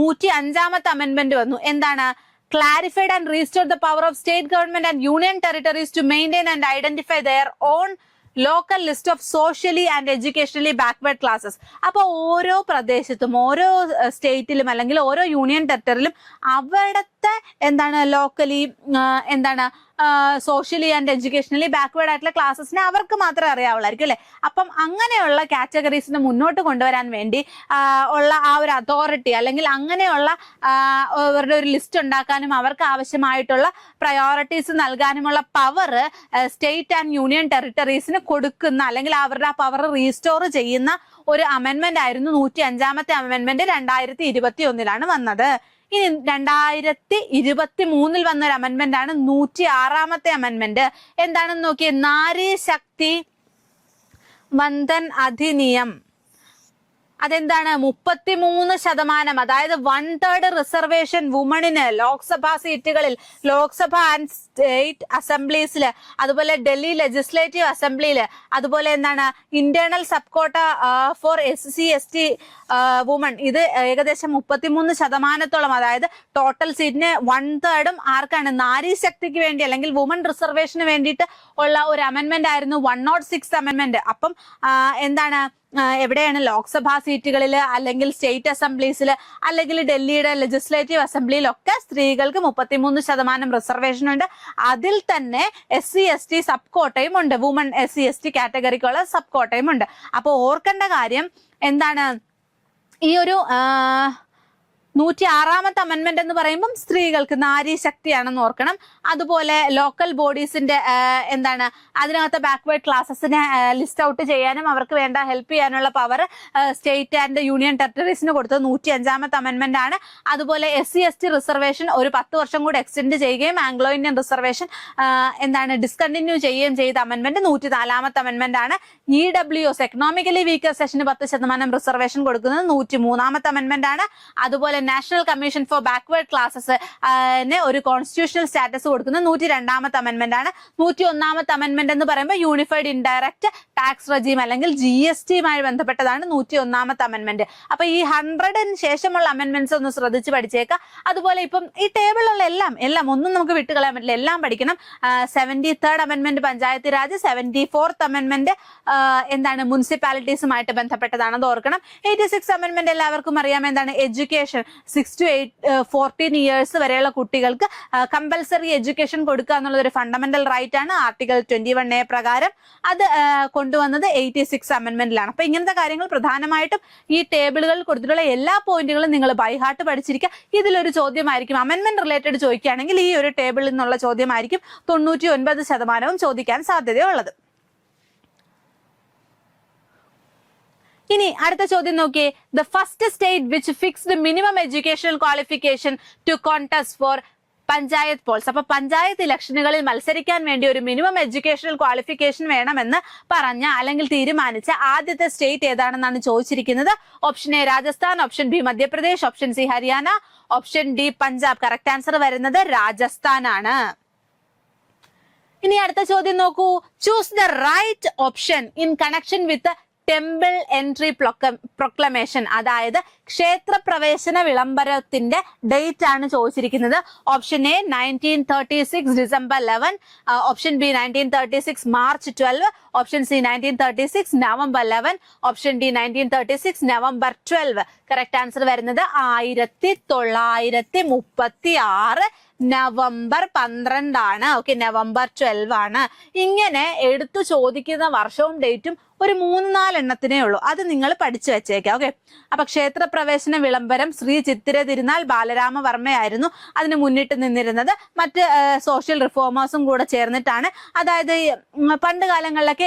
[SPEAKER 1] 105ാമത്തെ അമെന്റ്മെന്റ് വന്നു. എന്താണ്? clarified and restored the power of state government and union territories to maintain and identify their own local list of socially and educationally backward classes. അപ്പോൾ ഓരോ പ്രദേശത്തും ഓരോ സ്റ്റേറ്റിലും അല്ലെങ്കിൽ ഓരോ യൂണിയൻ ടെറിട്ടറിയിലും അവിടുത്തെ എന്താണ് ലോക്കലി എന്താണ് സോഷ്യലി ആൻഡ് എഡ്യൂക്കേഷണലി ബാക്ക്വേർഡ് ആയിട്ടുള്ള ക്ലാസ്സസിനെ അവർക്ക് മാത്രമേ അറിയാവുള്ളായിരിക്കും അല്ലെ. അപ്പം അങ്ങനെയുള്ള കാറ്റഗറീസിനെ മുന്നോട്ട് കൊണ്ടുവരാൻ വേണ്ടി ഉള്ള ആ ഒരു അതോറിറ്റി അല്ലെങ്കിൽ അങ്ങനെയുള്ള അവരുടെ ഒരു ലിസ്റ്റ് ഉണ്ടാക്കാനും അവർക്ക് ആവശ്യമായിട്ടുള്ള പ്രയോറിറ്റീസ് നൽകാനുമുള്ള പവർ സ്റ്റേറ്റ് ആൻഡ് യൂണിയൻ ടെറിട്ടറീസിന് കൊടുക്കുന്ന അല്ലെങ്കിൽ അവരുടെ ആ പവർ റീസ്റ്റോർ ചെയ്യുന്ന ഒരു അമെന്റ്മെന്റ് ആയിരുന്നു 105ാമത്തെ അമെന്റ്മെന്റ് 2021 വന്നത്. ഇനി 2023 വന്ന ഒരു അമെന്റ്മെന്റ് ആണ് 106ാമത്തെ അമെന്റ്മെന്റ്. എന്താണെന്ന് നോക്കിയേ, നാരി ശക്തി വന്ദൻ അധിനിയം. അതെന്താണ്? 33%, അതായത് 1/3 റിസർവേഷൻ വുമണിന് ലോക്സഭാ സീറ്റുകളിൽ, ലോക്സഭ ആൻഡ് സ്റ്റേറ്റ് അസംബ്ലീസിൽ, അതുപോലെ ഡൽഹി ലെജിസ്ലേറ്റീവ് അസംബ്ലിയിൽ, അതുപോലെ എന്താണ് ഇന്റേണൽ സബ് കോട്ട ഫോർ SC/ST വുമൺ. ഇത് ഏകദേശം 33%, അതായത് ടോട്ടൽ സീറ്റിന് 1/3 ആർക്കാണ്? നാരി ശക്തിക്ക് വേണ്ടി അല്ലെങ്കിൽ വുമൺ റിസർവേഷന് വേണ്ടിയിട്ട് ഉള്ള ഒരു അമെന്റ്മെന്റ് ആയിരുന്നു 106 അമെന്റ്മെന്റ്. അപ്പം എന്താണ്, എവിടെയാണ്? ലോക്സഭാ സീറ്റുകളിൽ, അല്ലെങ്കിൽ സ്റ്റേറ്റ് അസംബ്ലീസിൽ, അല്ലെങ്കിൽ ഡൽഹിയുടെ ലെജിസ്ലേറ്റീവ് അസംബ്ലിയിലൊക്കെ സ്ത്രീകൾക്ക് 33% റിസർവേഷൻ ഉണ്ട്. അതിൽ തന്നെ SC/ST സബ് കോട്ടയും ഉണ്ട്. വുമൺ SC/ST കാറ്റഗറിക്കുള്ള സബ് കോട്ടയും ഉണ്ട്. അപ്പോൾ ഓർക്കേണ്ട കാര്യം എന്താണ്, ഈ ഒരു 106ാമത്തെ അമെന്റ്മെന്റ് എന്ന് പറയുമ്പം സ്ത്രീകൾക്ക് നാരി ശക്തിയാണെന്ന് ഓർക്കണം. അതുപോലെ ലോക്കൽ ബോഡീസിന്റെ എന്താണ്, അതിനകത്ത് ബാക്ക്വേർഡ് ക്ലാസസിനെ ലിസ്റ്റ് ഔട്ട് ചെയ്യാനും അവർക്ക് വേണ്ട ഹെൽപ്പ് ചെയ്യാനുള്ള പവർ സ്റ്റേറ്റ് ആൻഡ് യൂണിയൻ ടെറിട്ടറീസിന് കൊടുത്തത് 105ാമത്തെ അമെന്റ്മെന്റ് ആണ്. അതുപോലെ SC/ST റിസർവേഷൻ ഒരു 10 വർഷം കൂടി എക്സ്റ്റെൻഡ് ചെയ്യുകയും ആംഗ്ലോ ഇന്ത്യൻ റിസർവേഷൻ എന്താണ് ഡിസ്കണ്ടിന്യൂ ചെയ്യുകയും ചെയ്ത അമെന്റ്മെന്റ് 104ാമത്തെ അമെന്റ്മെന്റ് ആണ്. EWS എക്കണോമിക്കലി വീക്കർ സെഷന് 10% റിസർവേഷൻ കൊടുക്കുന്നത് 103ാമത്തെ അമെന്റ്മെന്റ് ആണ്. അതുപോലെ national commission for backward classes ഒരു കോൺസ്റ്റിറ്റ്യൂഷണൽ സ്റ്റാറ്റസ് കൊടുക്കുന്നത് 102ാമത്തെ അമെന്റ്മെന്റ് ആണ്. 101ാമത്തെ അമെന്റ്മെന്റ് എന്ന് പറയുമ്പോൾ യൂണിഫൈഡ് ഇൻഡയറക്റ്റ് ടാക്സ് റെജീം അല്ലെങ്കിൽ GSTയുമായി ബന്ധപ്പെട്ടതാണ് 101ാമത്തെ അമെന്റ്മെന്റ്. അപ്പൊ ഈ 100ന് ശേഷമുള്ള അമെന്റ്മെന്റ്സ് ഒന്ന് ശ്രദ്ധിച്ച് പഠിച്ചേക്കാം. അതുപോലെ ഇപ്പം ഈ ടേബിളിലുള്ള എല്ലാം ഒന്നും നമുക്ക് വിട്ടുകളയാൻ പറ്റില്ല, എല്ലാം പഠിക്കണം. 73rd amendment panchayat Raj, 74th amendment എന്താണ് മുനിസിപ്പാലിറ്റീസുമായിട്ട് ബന്ധപ്പെട്ടതാണെന്ന് ഓർക്കണം. 86 അമെന്റ്മെന്റ് എല്ലാവർക്കും അറിയാം, എന്താണ് എഡ്യൂക്കേഷൻ 6 to 14 ഇയേഴ്സ് വരെയുള്ള കുട്ടികൾക്ക് കമ്പൽസറി എഡ്യൂക്കേഷൻ കൊടുക്കുക എന്നുള്ളത് ഒരു ഫണ്ടമെന്റൽ റൈറ്റ് ആണ്. ആർട്ടിക്കിൾ 21A പ്രകാരം അത് കൊണ്ടുവന്നത് 86 അമെന്റ്മെന്റിലാണ്. അപ്പൊ ഇങ്ങനത്തെ കാര്യങ്ങൾ പ്രധാനമായിട്ടും ഈ ടേബിളുകളിൽ കൊടുത്തിട്ടുള്ള എല്ലാ പോയിന്റുകളും നിങ്ങൾ ബൈ ഹാർട്ട് പഠിച്ചിരിക്കുക. ഇതിലൊരു ചോദ്യമായിരിക്കും അമെന്റ്മെന്റ് റിലേറ്റഡ് ചോദിക്കുകയാണെങ്കിൽ ഈ ഒരു ടേബിളിൽ നിന്നുള്ള ചോദ്യമായിരിക്കും 99% ചോദിക്കാൻ സാധ്യതയുള്ളത്. ഇനി അടുത്ത ചോദ്യം നോക്കിയേ, the first state which fixed minimum educational qualification to contest for panchayat polls. അപ്പൊ പഞ്ചായത്ത് ഇലക്ഷനുകളിൽ മത്സരിക്കാൻ വേണ്ടി ഒരു മിനിമം എഡ്യൂക്കേഷണൽ ക്വാളിഫിക്കേഷൻ വേണമെന്ന് പറഞ്ഞ അല്ലെങ്കിൽ തീരുമാനിച്ച ആദ്യത്തെ സ്റ്റേറ്റ് ഏതാണെന്നാണ് ചോദിച്ചിരിക്കുന്നത്. Option A Rajasthan, option B Madhya Pradesh, option C Haryana, option D Punjab. Correct answer വരുന്നത് രാജസ്ഥാൻ ആണ്. ഇനി അടുത്ത ചോദ്യം നോക്കൂ, choose the right option in connection with temple entry proclamation. അതായത് ക്ഷേത്രപ്രവേശന വിളംബരത്തിന്റെ ഡേറ്റ് ആണ് ചോദിച്ചിരിക്കുന്നത്. Option A 1936 December 11, option B 1936 March 12, option C 1936 November 11, option D 1936 November 12. Correct answer വരുന്നത് 1936 നവംബർ 12 ആണ്. ഓക്കെ, നവംബർ 12 ആണ്. ഇങ്ങനെ എടുത്തു ചോദിക്കുന്ന വർഷവും ഡേറ്റും ഒരു 3-4 എണ്ണത്തിനേ ഉള്ളൂ. അത് നിങ്ങൾ പഠിച്ചു വെച്ചേക്കാം. ഓക്കെ, അപ്പൊ ക്ഷേത്രപ്രവേശന വിളംബരം ശ്രീ ചിത്തിര തിരുനാൾ ബാലരാമവർമ്മയായിരുന്നു അതിന് മുന്നിട്ട് നിന്നിരുന്നത്. മറ്റ് സോഷ്യൽ റിഫോമേഴ്സും കൂടെ ചേർന്നിട്ടാണ്. അതായത് പണ്ട്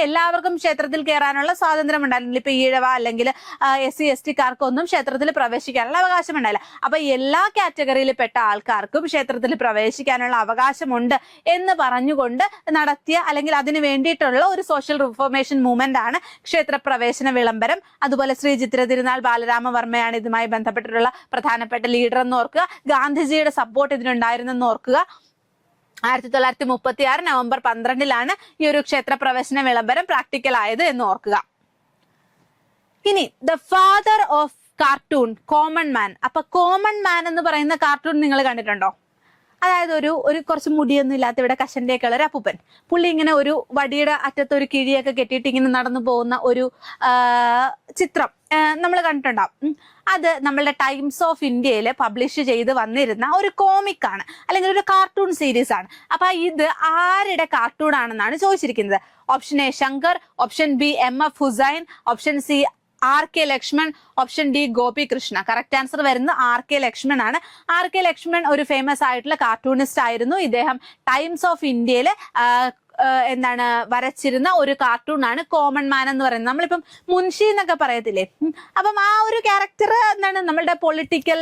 [SPEAKER 1] എല്ലാവർക്കും ക്ഷേത്രത്തിൽ കയറാനുള്ള സ്വാതന്ത്ര്യം ഉണ്ടായിരുന്നില്ല. ഇപ്പൊ ഈഴവ അല്ലെങ്കിൽ SC/ST-കാർക്കൊന്നും ക്ഷേത്രത്തിൽ പ്രവേശിക്കാനുള്ള അവകാശം ഉണ്ടായില്ല. അപ്പൊ എല്ലാ കാറ്റഗറിയിൽ പെട്ട ആൾക്കാർക്കും ക്ഷേത്രത്തിൽ പ്രവേശിക്കാനുള്ള അവകാശമുണ്ട് എന്ന് പറഞ്ഞുകൊണ്ട് നടത്തിയ അല്ലെങ്കിൽ അതിന് വേണ്ടിയിട്ടുള്ള ഒരു സോഷ്യൽ റിഫോർമേഷൻ മൂവ്മെന്റ് ആണ് ക്ഷേത്രപ്രവേശന വിളംബരം. അതുപോലെ ശ്രീ ചിത്തിര തിരുനാൾ ബാലരാമവർമ്മയാണ് ഇതുമായി ബന്ധപ്പെട്ടിട്ടുള്ള പ്രധാനപ്പെട്ട ലീഡർ എന്ന് ഓർക്കുക. ഗാന്ധിജിയുടെ സപ്പോർട്ട് ഇതിനുണ്ടായിരുന്നെന്ന് ഓർക്കുക. 1936 നവംബർ 12 ഈ ഒരു ക്ഷേത്രപ്രവേശന വിളംബരം പ്രാക്ടിക്കൽ ആയത് എന്ന് ഓർക്കുക. ഇനി the father of cartoon common man. അപ്പൊ കോമൺ മാൻ എന്ന് പറയുന്ന കാർട്ടൂൺ നിങ്ങൾ കണ്ടിട്ടുണ്ടോ? അതായത് ഒരു കുറച്ച് മുടിയൊന്നും ഇല്ലാത്ത ഇവിടെ കഷന്റെയൊക്കെ ഉള്ള ഒരു അപ്പൂപ്പൻ. പുള്ളി ഇങ്ങനെ ഒരു വടിയുടെ അറ്റത്ത് ഒരു കിഴിയൊക്കെ കെട്ടിയിട്ട് ഇങ്ങനെ നടന്നു പോകുന്ന ഒരു ചിത്രം നമ്മൾ കണ്ടിട്ടുണ്ടാവും. അത് നമ്മളുടെ ടൈംസ് ഓഫ് ഇന്ത്യയിൽ പബ്ലിഷ് ചെയ്ത് വന്നിരുന്ന ഒരു കോമിക് ആണ്, അല്ലെങ്കിൽ ഒരു കാർട്ടൂൺ സീരീസ് ആണ്. അപ്പൊ ഇത് ആരുടെ കാർട്ടൂൺ ആണെന്നാണ് ചോദിച്ചിരിക്കുന്നത്. Option A Shankar, option B MF Hussain, option C RK Laxman, option D Gopi Krishna. Correct answer വരുന്നത് RK ലക്ഷ്മൺ ആണ്. RK ലക്ഷ്മൺ ഒരു ഫേമസ് ആയിട്ടുള്ള കാർട്ടൂണിസ്റ്റ് ആയിരുന്നു. ഇദ്ദേഹം ടൈംസ് ഓഫ് ഇന്ത്യയിൽ എന്താണ് വരച്ചിരുന്ന ഒരു കാർട്ടൂണാണ് കോമൺ മാൻ എന്ന് പറയുന്നത്. നമ്മളിപ്പം മുൻഷി എന്നൊക്കെ പറയത്തില്ലേ, അപ്പം ആ ഒരു ക്യാരക്ടർ എന്താണ് നമ്മളുടെ പൊളിറ്റിക്കൽ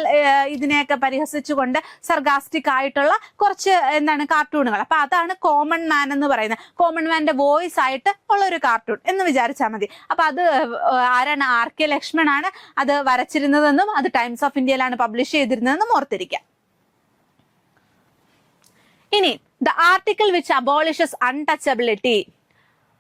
[SPEAKER 1] ഇതിനെയൊക്കെ പരിഹസിച്ചുകൊണ്ട് സർഗാസ്റ്റിക് ആയിട്ടുള്ള കുറച്ച് എന്താണ് കാർട്ടൂണുകൾ. അപ്പൊ അതാണ് കോമൺ മാൻ എന്ന് പറയുന്നത്. കോമൺ മാന്റെ വോയിസ് ആയിട്ട് ഉള്ള ഒരു കാർട്ടൂൺ എന്ന് വിചാരിച്ചാൽ മതി. അപ്പൊ അത് ആരാണ്? RK ലക്ഷ്മണാണ് അത് വരച്ചിരുന്നതെന്നും അത് ടൈംസ് ഓഫ് ഇന്ത്യയിലാണ് പബ്ലിഷ് ചെയ്തിരുന്നതെന്നും ഓർത്തിരിക്കാം. ഇനി the article which abolishes untouchability.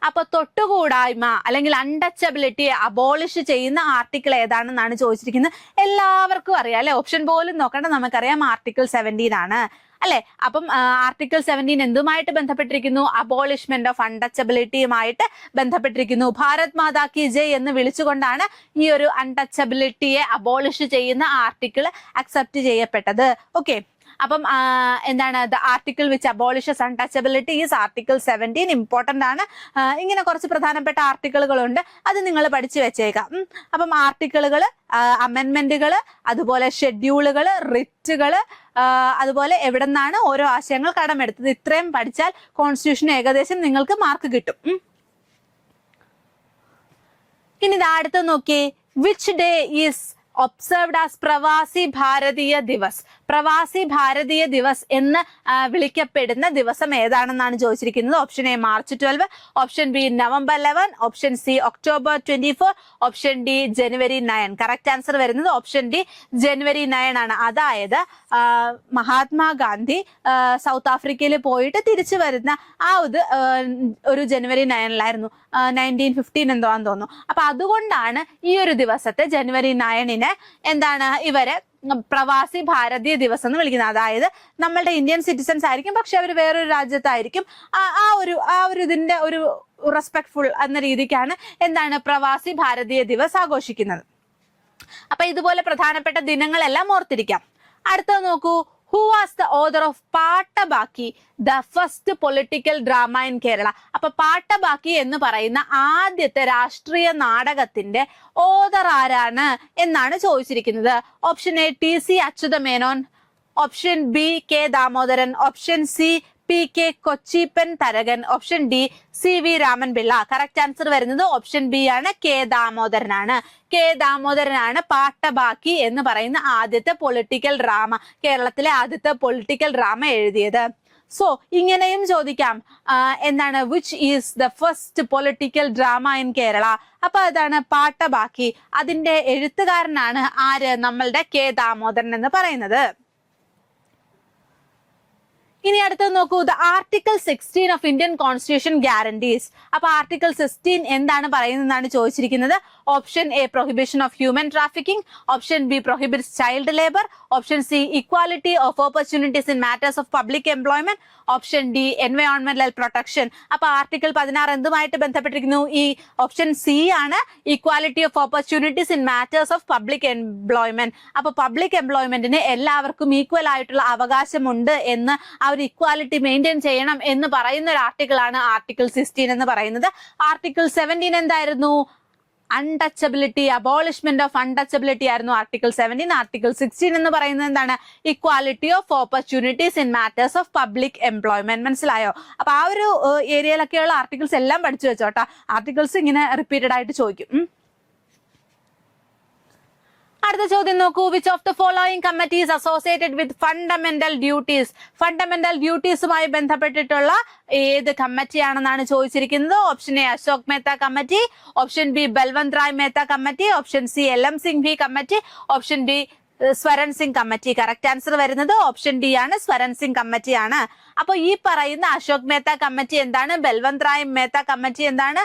[SPEAKER 1] അപ്പൊ തൊട്ടുകൂടായ്മ അല്ലെങ്കിൽ അൺടച്ചബിലിറ്റിയെ അബോളിഷ് ചെയ്യുന്ന ആർട്ടിക്കിൾ ഏതാണെന്നാണ് ചോദിച്ചിരിക്കുന്നത്. എല്ലാവർക്കും അറിയാം അല്ലെ, ഓപ്ഷൻ പോലും നോക്കണ്ട, നമുക്കറിയാം ആർട്ടിക്കിൾ 17 ആണ് അല്ലെ. അപ്പം ആർട്ടിക്കിൾ 17 എന്തുമായിട്ട് ബന്ധപ്പെട്ടിരിക്കുന്നു? അബോളിഷ്മെന്റ് ഓഫ് അൺടച്ചബിലിറ്റിയുമായിട്ട് ബന്ധപ്പെട്ടിരിക്കുന്നു. ഭാരത് മാതാ കി ജയ് എന്ന് വിളിച്ചുകൊണ്ടാണ് ഈ ഒരു അൺടച്ചബിലിറ്റിയെ അബോളിഷ് ചെയ്യുന്ന ആർട്ടിക്കിൾ അക്സെപ്റ്റ് ചെയ്യപ്പെട്ടത്. ഓക്കെ, അപ്പം എന്താണ് the article which abolishes untouchability is article 17. Important ആണ്. ഇങ്ങനെ കുറച്ച് പ്രധാനപ്പെട്ട ആർട്ടിക്കിളുകളുണ്ട്, അത് നിങ്ങൾ പഠിച്ചു വെച്ചേക്കാം. അപ്പം ആർട്ടിക്കിളുകൾ, അമെൻമെന്റുകൾ, അതുപോലെ ഷെഡ്യൂളുകൾ, റിറ്റുകൾ, അതുപോലെ എവിടെ നിന്നാണ് ഓരോ ആശയങ്ങൾ കടമെടുത്തത്, ഇത്രയും പഠിച്ചാൽ കോൺസ്റ്റിറ്റ്യൂഷൻ ഏകദേശം നിങ്ങൾക്ക് മാർക്ക് കിട്ടും. ഇനി ഇത് അടുത്ത് നോക്കിയേ, which day is observed as Pravasi Bharatiya Divas. Pravasi Bharatiya Divas എന്ന് വിളിക്കപ്പെടുന്ന ദിവസം ഏതാണെന്നാണ് ചോദിച്ചിരിക്കുന്നത്. Option A March 12, option B November 11, option C October 24, option D January 9. Correct answer വരുന്നത് ഓപ്ഷൻ ഡി ജനുവരി 9 ആണ്. അതായത് മഹാത്മാഗാന്ധി സൗത്ത് ആഫ്രിക്കയിൽ പോയിട്ട് തിരിച്ചു വരുന്ന ആ ഒരു ജനുവരി 9 1915 എന്തോ ആണെന്ന് തോന്നുന്നു. അപ്പൊ അതുകൊണ്ടാണ് ഈ ഒരു ദിവസത്തെ ജനുവരി 9 എന്താണ് ഇവരെ പ്രവാസി ഭാരതീയ ദിവസം എന്ന് വിളിക്കുന്നത്. അതായത് നമ്മളുടെ ഇന്ത്യൻ സിറ്റിസൺസ് ആയിരിക്കും, പക്ഷെ അവർ വേറൊരു രാജ്യത്തായിരിക്കും. ആ ഒരു ഇതിന്റെ ഒരു റെസ്പെക്ട്ഫുൾ എന്ന രീതിക്കാണ് എന്താണ് പ്രവാസി ഭാരതീയ ദിവസ് ആഘോഷിക്കുന്നത്. അപ്പൊ ഇതുപോലെ പ്രധാനപ്പെട്ട ദിനങ്ങളെല്ലാം ഓർത്തിരിക്കാം. അടുത്തത് നോക്കൂ, Who was the author of Pattabakki, the first political drama in Kerala? അപ്പൊ പാട്ടബാക്കി എന്ന് പറയുന്ന ആദ്യത്തെ രാഷ്ട്രീയ നാടകത്തിന്റെ ഓതർ ആരാണ് എന്നാണ് ചോദിച്ചിരിക്കുന്നത്. Option A TC Achutha Menon, option B K Damodaran, option C PK Kochippan Tharakan, option D CV Raman Pillai. Correct answer വരുന്നത് ഓപ്ഷൻ ബി ആണ്, K ദാമോദരനാണ്. K ദാമോദരനാണ് പാട്ടബാക്കി എന്ന് പറയുന്ന ആദ്യത്തെ പൊളിറ്റിക്കൽ ഡ്രാമ, കേരളത്തിലെ ആദ്യത്തെ പൊളിറ്റിക്കൽ ഡ്രാമ എഴുതിയത്. സോ ഇങ്ങനെയും ചോദിക്കാം, എന്താണ് which is the first political drama in Kerala. അപ്പൊ അതാണ് പാട്ടബാക്കി. അതിന്റെ എഴുത്തുകാരനാണ് ആര്? നമ്മളുടെ K ദാമോദരൻ എന്ന് പറയുന്നത്. ഇനി അടുത്തത് നോക്കൂ, the article 16 of Indian constitution guarantees. അപ്പൊ ആർട്ടിക്കിൾ 16 എന്താണ് പറയുന്നതെന്നാണ് ചോദിച്ചിരിക്കുന്നത്. Option A prohibition of human trafficking, option B prohibits child labour, option C equality of opportunities in matters of public employment, option D എൻവയോൺമെന്റൽ പ്രൊട്ടക്ഷൻ. അപ്പൊ article 16 എന്തുമായിട്ട് ബന്ധപ്പെട്ടിരിക്കുന്നു? ഈ option C ആണ്, equality of opportunities in matters of public employment. അപ്പൊ public എംപ്ലോയ്മെന്റിന് എല്ലാവർക്കും equal ആയിട്ടുള്ള അവകാശമുണ്ട് എന്ന്, ഒരു ഇക്വാലിറ്റി മെയിൻറ്റെയിൻ ചെയ്യണം എന്ന് പറയുന്ന ഒരു ആർട്ടിക്കിൾ ആണ് ആർട്ടിക്കിൾ 16 എന്ന് പറയുന്നത്. ആർട്ടിക്കിൾ 17 എന്തായിരുന്നു? അൺടച്ചബിലിറ്റി, അബോളിഷ്മെന്റ് ഓഫ് അൺടച്ചബിലിറ്റി ആയിരുന്നു ആർട്ടിക്കിൾ 17. ആർട്ടിക്കിൾ 16 എന്ന് പറയുന്നത് എന്താണ്? Equality of opportunities in matters of public employment. മനസ്സിലായോ? അപ്പൊ ആ ഒരു ഏരിയയിലൊക്കെയുള്ള ആർട്ടിക്കിൾസ് എല്ലാം പഠിച്ചു വെച്ചോട്ടാ. ആർട്ടിക്കിൾസ് ഇങ്ങനെ റിപ്പീറ്റഡ് ആയിട്ട് ചോദിക്കും. അടുത്ത ചോദ്യം നോക്കൂ, which of the following committees associated with fundamental duties. Fundamental ഡ്യൂട്ടീസുമായി ബന്ധപ്പെട്ടിട്ടുള്ള ഏത് കമ്മിറ്റിയാണെന്നാണ് ചോദിച്ചിരിക്കുന്നത്. Option A Ashok Mehta committee, option B Balwant Rai Mehta committee, option C LM Singhvi committee, option D Swaran Singh committee. Correct answer വരുന്നത് ഓപ്ഷൻ ഡി ആണ്, സ്വരൺ സിംഗ് കമ്മിറ്റി ആണ്. അപ്പൊ ഈ പറയുന്ന അശോക് മേത്ത കമ്മിറ്റി എന്താണ്, ബൽവന്ത് റായ് മേത്ത കമ്മിറ്റി എന്താണ്,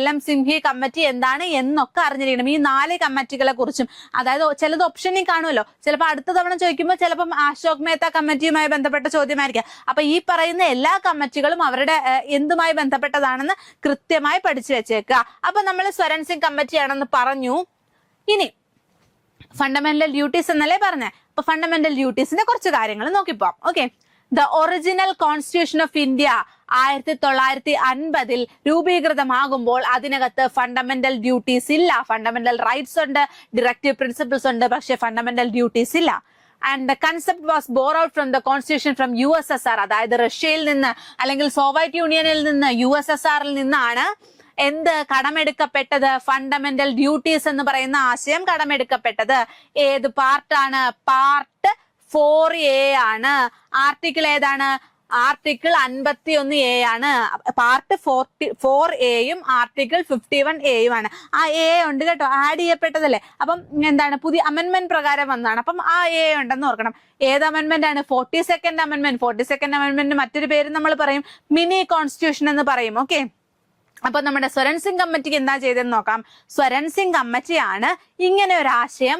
[SPEAKER 1] LM സിംഘ്വി കമ്മിറ്റി എന്താണ് എന്നൊക്കെ അറിഞ്ഞിരിക്കണം. ഈ 4 കമ്മിറ്റികളെ കുറിച്ചും, അതായത് ചിലത് ഓപ്ഷനിൽ കാണുമല്ലോ, ചിലപ്പോൾ അടുത്ത തവണ ചോദിക്കുമ്പോൾ ചിലപ്പം അശോക് മേത്ത കമ്മിറ്റിയുമായി ബന്ധപ്പെട്ട ചോദ്യമായിരിക്കാം. അപ്പൊ ഈ പറയുന്ന എല്ലാ കമ്മിറ്റികളും അവരുടെ എന്തുമായി ബന്ധപ്പെട്ടതാണെന്ന് കൃത്യമായി പഠിച്ചു വെച്ചേക്കുക. അപ്പൊ നമ്മൾ സ്വരൺ സിംഗ് കമ്മിറ്റിയാണെന്ന് പറഞ്ഞു. ഇനി ഫണ്ടമെന്റൽ ഡ്യൂട്ടീസ് എന്നല്ലേ പറഞ്ഞേ. അപ്പൊ ഫണ്ടമെന്റൽ ഡ്യൂട്ടീസിന്റെ കുറച്ച് കാര്യങ്ങൾ നോക്കിപ്പോം. Okay, the original constitution of India 1950 രൂപീകൃതമാകുമ്പോൾ അതിനകത്ത് ഫണ്ടമെന്റൽ ഡ്യൂട്ടീസ് ഇല്ല. ഫണ്ടമെന്റൽ റൈറ്റ്സ് ഉണ്ട്, ഡിറക്റ്റീവ് പ്രിൻസിപ്പിൾസ് ഉണ്ട്, പക്ഷെ ഫണ്ടമെന്റൽ ഡ്യൂട്ടീസ് ഇല്ല. And the concept was borrowed from the constitution from USSR. അതായത് റഷ്യയിൽ നിന്ന് അല്ലെങ്കിൽ സോവിയറ്റ് യൂണിയനിൽ നിന്ന് USSRൽ നിന്നാണ് എന്ത് കടമെടുക്കപ്പെട്ടത്? ഫണ്ടമെന്റൽ ഡ്യൂട്ടീസ് എന്ന് പറയുന്ന ആശയം കടമെടുക്കപ്പെട്ടത്. ഏത് പാർട്ടാണ്? പാർട്ട് 4A ആണ്. ആർട്ടിക്കിൾ ഏതാണ്? ആർട്ടിക്കിൾ 51A ആണ്. പാർട്ട് 4A ആർട്ടിക്കിൾ 51A ആണ്. ആ A ഉണ്ട് കേട്ടോ, ആഡ് ചെയ്യപ്പെട്ടതല്ലേ. അപ്പം എന്താണ്? പുതിയ അമെന്റ്മെന്റ് പ്രകാരം വന്നതാണ്. അപ്പം ആ A ഉണ്ടെന്ന് ഓർക്കണം. ഏത് അമെന്റ്മെന്റ് ആണ്? 42nd amendment. 42nd അമെന്റ്മെന്റ് മറ്റൊരു പേര് നമ്മൾ പറയും മിനി കോൺസ്റ്റിറ്റ്യൂഷൻ എന്ന് പറയും. ഓക്കെ, അപ്പൊ നമ്മുടെ സ്വരൺ സിംഗ് കമ്മിറ്റിക്ക് എന്താ ചെയ്തെന്ന് നോക്കാം. സ്വരൺ സിംഗ് കമ്മിറ്റിയാണ് ഇങ്ങനെ ഒരു ആശയം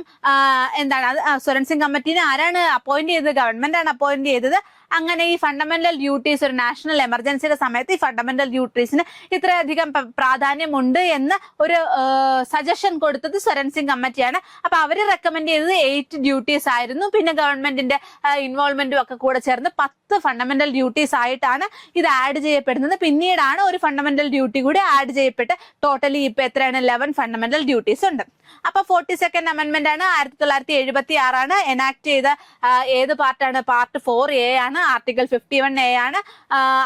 [SPEAKER 1] എന്താണ് അത് സ്വരൺ സിംഗ് കമ്മിറ്റിനെ ആരാണ് അപ്പോയിന്റ് ചെയ്തത്? ഗവൺമെന്റ് ആണ് അപ്പോയിന്റ് ചെയ്തത്. അങ്ങനെ ഈ ഫണ്ടമെന്റൽ ഡ്യൂട്ടീസ്, ഒരു നാഷണൽ എമർജൻസിയുടെ സമയത്ത് ഈ ഫണ്ടമെന്റൽ ഡ്യൂട്ടീസിന് ഇത്രയധികം പ്രാധാന്യമുണ്ട് എന്ന് ഒരു സജഷൻ കൊടുത്തത് സ്വരൺ സിംഗ് കമ്മിറ്റിയാണ്. അപ്പൊ അവര് റെക്കമെൻഡ് ചെയ്തത് 8 ഡ്യൂട്ടീസ് ആയിരുന്നു. പിന്നെ ഗവൺമെന്റിന്റെ ഇൻവോൾവ്മെന്റും ഒക്കെ കൂടെ ചേർന്ന് 10 ഫണ്ടമെന്റൽ ഡ്യൂട്ടീസ് ആയിട്ടാണ് ഇത് ആഡ് ചെയ്യപ്പെടുന്നത്. പിന്നീടാണ് ഒരു ഫണ്ടമെന്റൽ ഡ്യൂട്ടി കൂടി ആഡ് ചെയ്യപ്പെട്ട് ടോട്ടലി ഇപ്പൊ എത്രയാണ്? 11 ഫണ്ടമെന്റൽ ഡ്യൂട്ടീസ് ഉണ്ട്. അപ്പൊ 42nd അമെന്റ്മെന്റ് ആണ് 1976 ആണ് എനാക്ട് ചെയ്ത. ഏത് പാർട്ടാണ്? പാർട്ട് 4A ആണ്. ആർട്ടിക്കിൾ 51A ആണ്.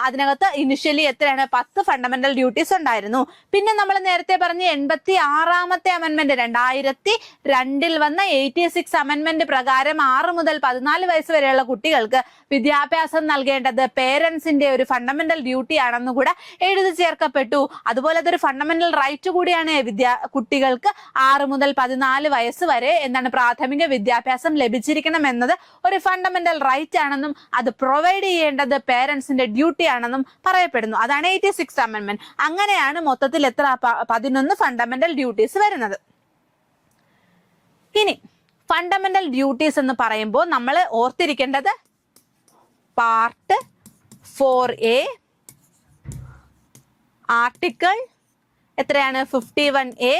[SPEAKER 1] അതിനകത്ത് ഇനിഷ്യലി എത്രയാണ്? 10 ഫണ്ടമെന്റൽ ഡ്യൂട്ടീസ് ഉണ്ടായിരുന്നു. പിന്നെ നമ്മൾ നേരത്തെ പറഞ്ഞ 86ാമത്തെ അമെന്റ്മെന്റ് 2002ൽ വന്ന 86 അമെന്റ്മെന്റ് പ്രകാരം 6 മുതൽ 14 വയസ്സ് വരെയുള്ള കുട്ടികൾക്ക് വിദ്യാഭ്യാസം നൽകേണ്ടത് പേരൻസിന്റെ ഒരു ഫണ്ടമെന്റൽ ഡ്യൂട്ടി ആണെന്ന് കൂടെ എഴുതി ചേർക്കപ്പെട്ടു. അതുപോലെ അതൊരു ഫണ്ടമെന്റൽ റൈറ്റ് കൂടിയാണ്. കുട്ടികൾക്ക് 6 മുതൽ 14 വയസ്സ് വരെ എന്താണ് പ്രാഥമിക വിദ്യാഭ്യാസം ലഭിച്ചിരിക്കണം എന്നത് ഒരു ഫണ്ടമെന്റൽ റൈറ്റ് ആണെന്നും അത് പ്രൊവൈഡ് ചെയ്യേണ്ടത് പേരൻസിന്റെ ഡ്യൂട്ടി ആണെന്നും പറയപ്പെടുന്നു. അതാണ് 86th അമെന്റ്മെന്റ്. അങ്ങനെയാണ് മൊത്തത്തിൽ എത്ര 11 ഫണ്ടമെന്റൽ ഡ്യൂട്ടീസ് വരുന്നത്. ഇനി ഫണ്ടമെന്റൽ ഡ്യൂട്ടീസ് എന്ന് പറയുമ്പോൾ നമ്മൾ ഓർത്തിരിക്കേണ്ടത് പാർട്ട് 4A ആർട്ടിക്കിൾ എത്രയാണ്? 51A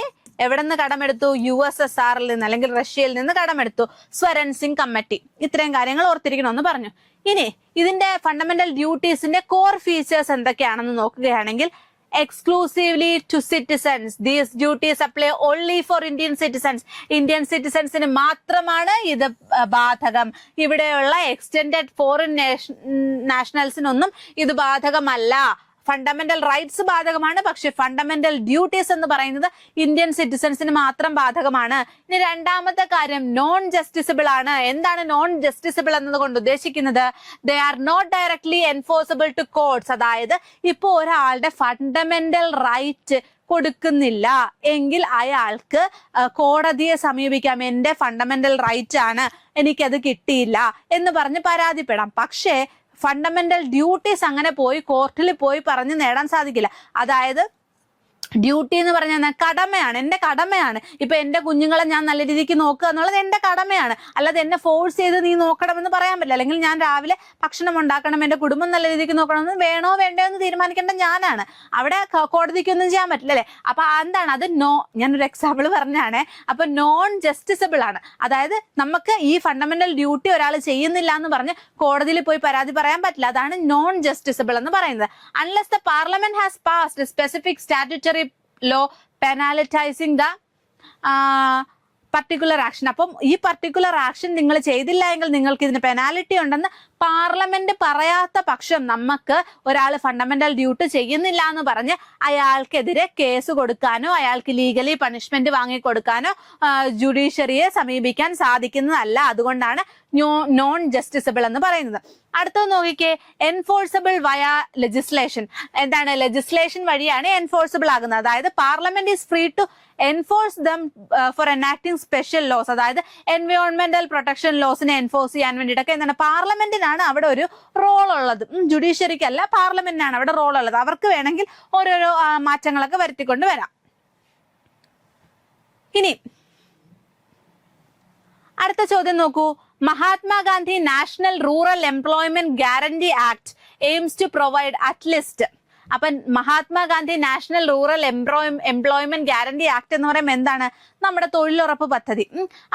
[SPEAKER 1] എവിടെ നിന്ന് കടമെടുത്തു? USSRൽ നിന്ന് അല്ലെങ്കിൽ റഷ്യയിൽ നിന്ന് കടമെടുത്തു. സ്വരൺ സിംഗ് കമ്മിറ്റി. ഇത്രയും കാര്യങ്ങൾ ഓർത്തിരിക്കണമെന്ന് പറഞ്ഞു. ഇനി ഇതിന്റെ ഫണ്ടമെന്റൽ ഡ്യൂട്ടീസിന്റെ കോർ ഫീച്ചേഴ്സ് എന്തൊക്കെയാണെന്ന് നോക്കുകയാണെങ്കിൽ exclusively to citizens. These duties apply only for Indian citizens. Indian സിറ്റിസൺസിന് മാത്രമാണ് ഇത് ബാധകം. ഇവിടെയുള്ള എക്സ്റ്റെൻഡഡ് ഫോറിൻ നാഷണൽസിനൊന്നും ഇത് ബാധകമല്ല. ഫണ്ടമെന്റൽ റൈറ്റ്സ് ബാധകമാണ്, പക്ഷെ ഫണ്ടമെന്റൽ ഡ്യൂട്ടീസ് എന്ന് പറയുന്നത് ഇന്ത്യൻ സിറ്റിസൺസിന് മാത്രം ബാധകമാണ്. ഇനി രണ്ടാമത്തെ കാര്യം നോൺ ജസ്റ്റിസബിൾ ആണ്. എന്താണ് നോൺ ജസ്റ്റിസബിൾ എന്നതുകൊണ്ട് ഉദ്ദേശിക്കുന്നത്? They are not directly enforceable to courts. അതായത് ഇപ്പൊ ഒരാളുടെ ഫണ്ടമെന്റൽ റൈറ്റ് കൊടുക്കുന്നില്ല എങ്കിൽ അയാൾക്ക് കോടതിയെ സമീപിക്കാം. എന്റെ ഫണ്ടമെന്റൽ റൈറ്റ് ആണ്, എനിക്കത് കിട്ടിയില്ല എന്ന് പറഞ്ഞ് പരാതിപ്പെടാം. പക്ഷേ ഫണ്ടമെന്റൽ ഡ്യൂട്ടീസ് അങ്ങനെ പോയി കോർട്ടിൽ പോയി പറഞ്ഞ് നേടാൻ സാധിക്കില്ല. അതായത് ഡ്യൂട്ടി എന്ന് പറഞ്ഞാൽ കടമയാണ്, എന്റെ കടമയാണ്. ഇപ്പൊ എന്റെ കുഞ്ഞുങ്ങളെ ഞാൻ നല്ല രീതിക്ക് നോക്കുക എന്നുള്ളത് എന്റെ കടമയാണ്. അല്ലാതെ എന്നെ ഫോഴ്സ് ചെയ്ത് നീ നോക്കണമെന്ന് പറയാൻ പറ്റില്ല. അല്ലെങ്കിൽ ഞാൻ രാവിലെ ഭക്ഷണം ഉണ്ടാക്കണം, എന്റെ കുടുംബം നല്ല രീതിക്ക് നോക്കണമെന്ന് വേണോ വേണ്ടോ എന്ന് തീരുമാനിക്കേണ്ട ഞാനാണ്. അവിടെ കോടതിക്കൊന്നും ചെയ്യാൻ പറ്റില്ല അല്ലെ. അപ്പൊ എന്താണ് അത്? ഞാനൊരു എക്സാമ്പിൾ പറഞ്ഞാണേ. അപ്പൊ നോൺ ജസ്റ്റിസബിൾ ആണ്. അതായത് നമുക്ക് ഈ ഫണ്ടമെന്റൽ ഡ്യൂട്ടി ഒരാൾ ചെയ്യുന്നില്ല എന്ന് പറഞ്ഞ് കോടതിയിൽ പോയി പരാതി പറയാൻ പറ്റില്ല. അതാണ് നോൺ ജസ്റ്റിസബിൾ എന്ന് പറയുന്നത്. Unless the parliament has passed specific statutory law penalizing the particular action. അപ്പം ഈ പർട്ടിക്കുലർ ആക്ഷൻ നിങ്ങൾ ചെയ്തില്ല എങ്കിൽ നിങ്ങൾക്ക് ഇതിന് പെനാലിറ്റി ഉണ്ടെന്ന് പാർലമെന്റ് പറയാത്ത പക്ഷം നമുക്ക് ഒരാൾ ഫണ്ടമെന്റൽ ഡ്യൂട്ടി ചെയ്യുന്നില്ല എന്ന് പറഞ്ഞ് അയാൾക്കെതിരെ കേസ് കൊടുക്കാനോ അയാൾക്ക് ലീഗലി പണിഷ്മെന്റ് വാങ്ങിക്കൊടുക്കാനോ ജുഡീഷ്യറിയെ സമീപിക്കാൻ സാധിക്കുന്നതല്ല. അതുകൊണ്ടാണ് നോൺ ജസ്റ്റിസബിൾ എന്ന് പറയുന്നത്. അടുത്തത് നോക്കിക്കേ, എൻഫോഴ്സബിൾ വയ ലെജിസ്ലേഷൻ. എന്താണ്? ലെജിസ്ലേഷൻ വഴിയാണ് എൻഫോഴ്സബിൾ ആകുന്നത്. അതായത് parliament is free to enforce them for enacting special laws. അതായത് എൻവയോൺമെന്റൽ പ്രൊട്ടക്ഷൻ ലോസിനെ എൻഫോഴ്സ് ചെയ്യാൻ വേണ്ടിയിട്ടൊക്കെ എന്താണ് പാർലമെന്റിനാണ് അവിടെ ഒരു റോൾ ഉള്ളത്. ജുഡീഷ്യറിക്കല്ല, പാർലമെന്റിനാണ് അവിടെ റോൾ ഉള്ളത്. അവർക്ക് വേണമെങ്കിൽ ഓരോരോ മാറ്റങ്ങളൊക്കെ വരുത്തിക്കൊണ്ട് വരാം. ഇനി അടുത്ത ചോദ്യം നോക്കൂ. Mahatma Gandhi national rural employment guarantee act aims to provide at least. അപ്പൊ Mahatma Gandhi national rural employment guarantee act എന്ന് പറയുമ്പോൾ എന്താണ്? നമ്മുടെ തൊഴിലുറപ്പ് പദ്ധതി.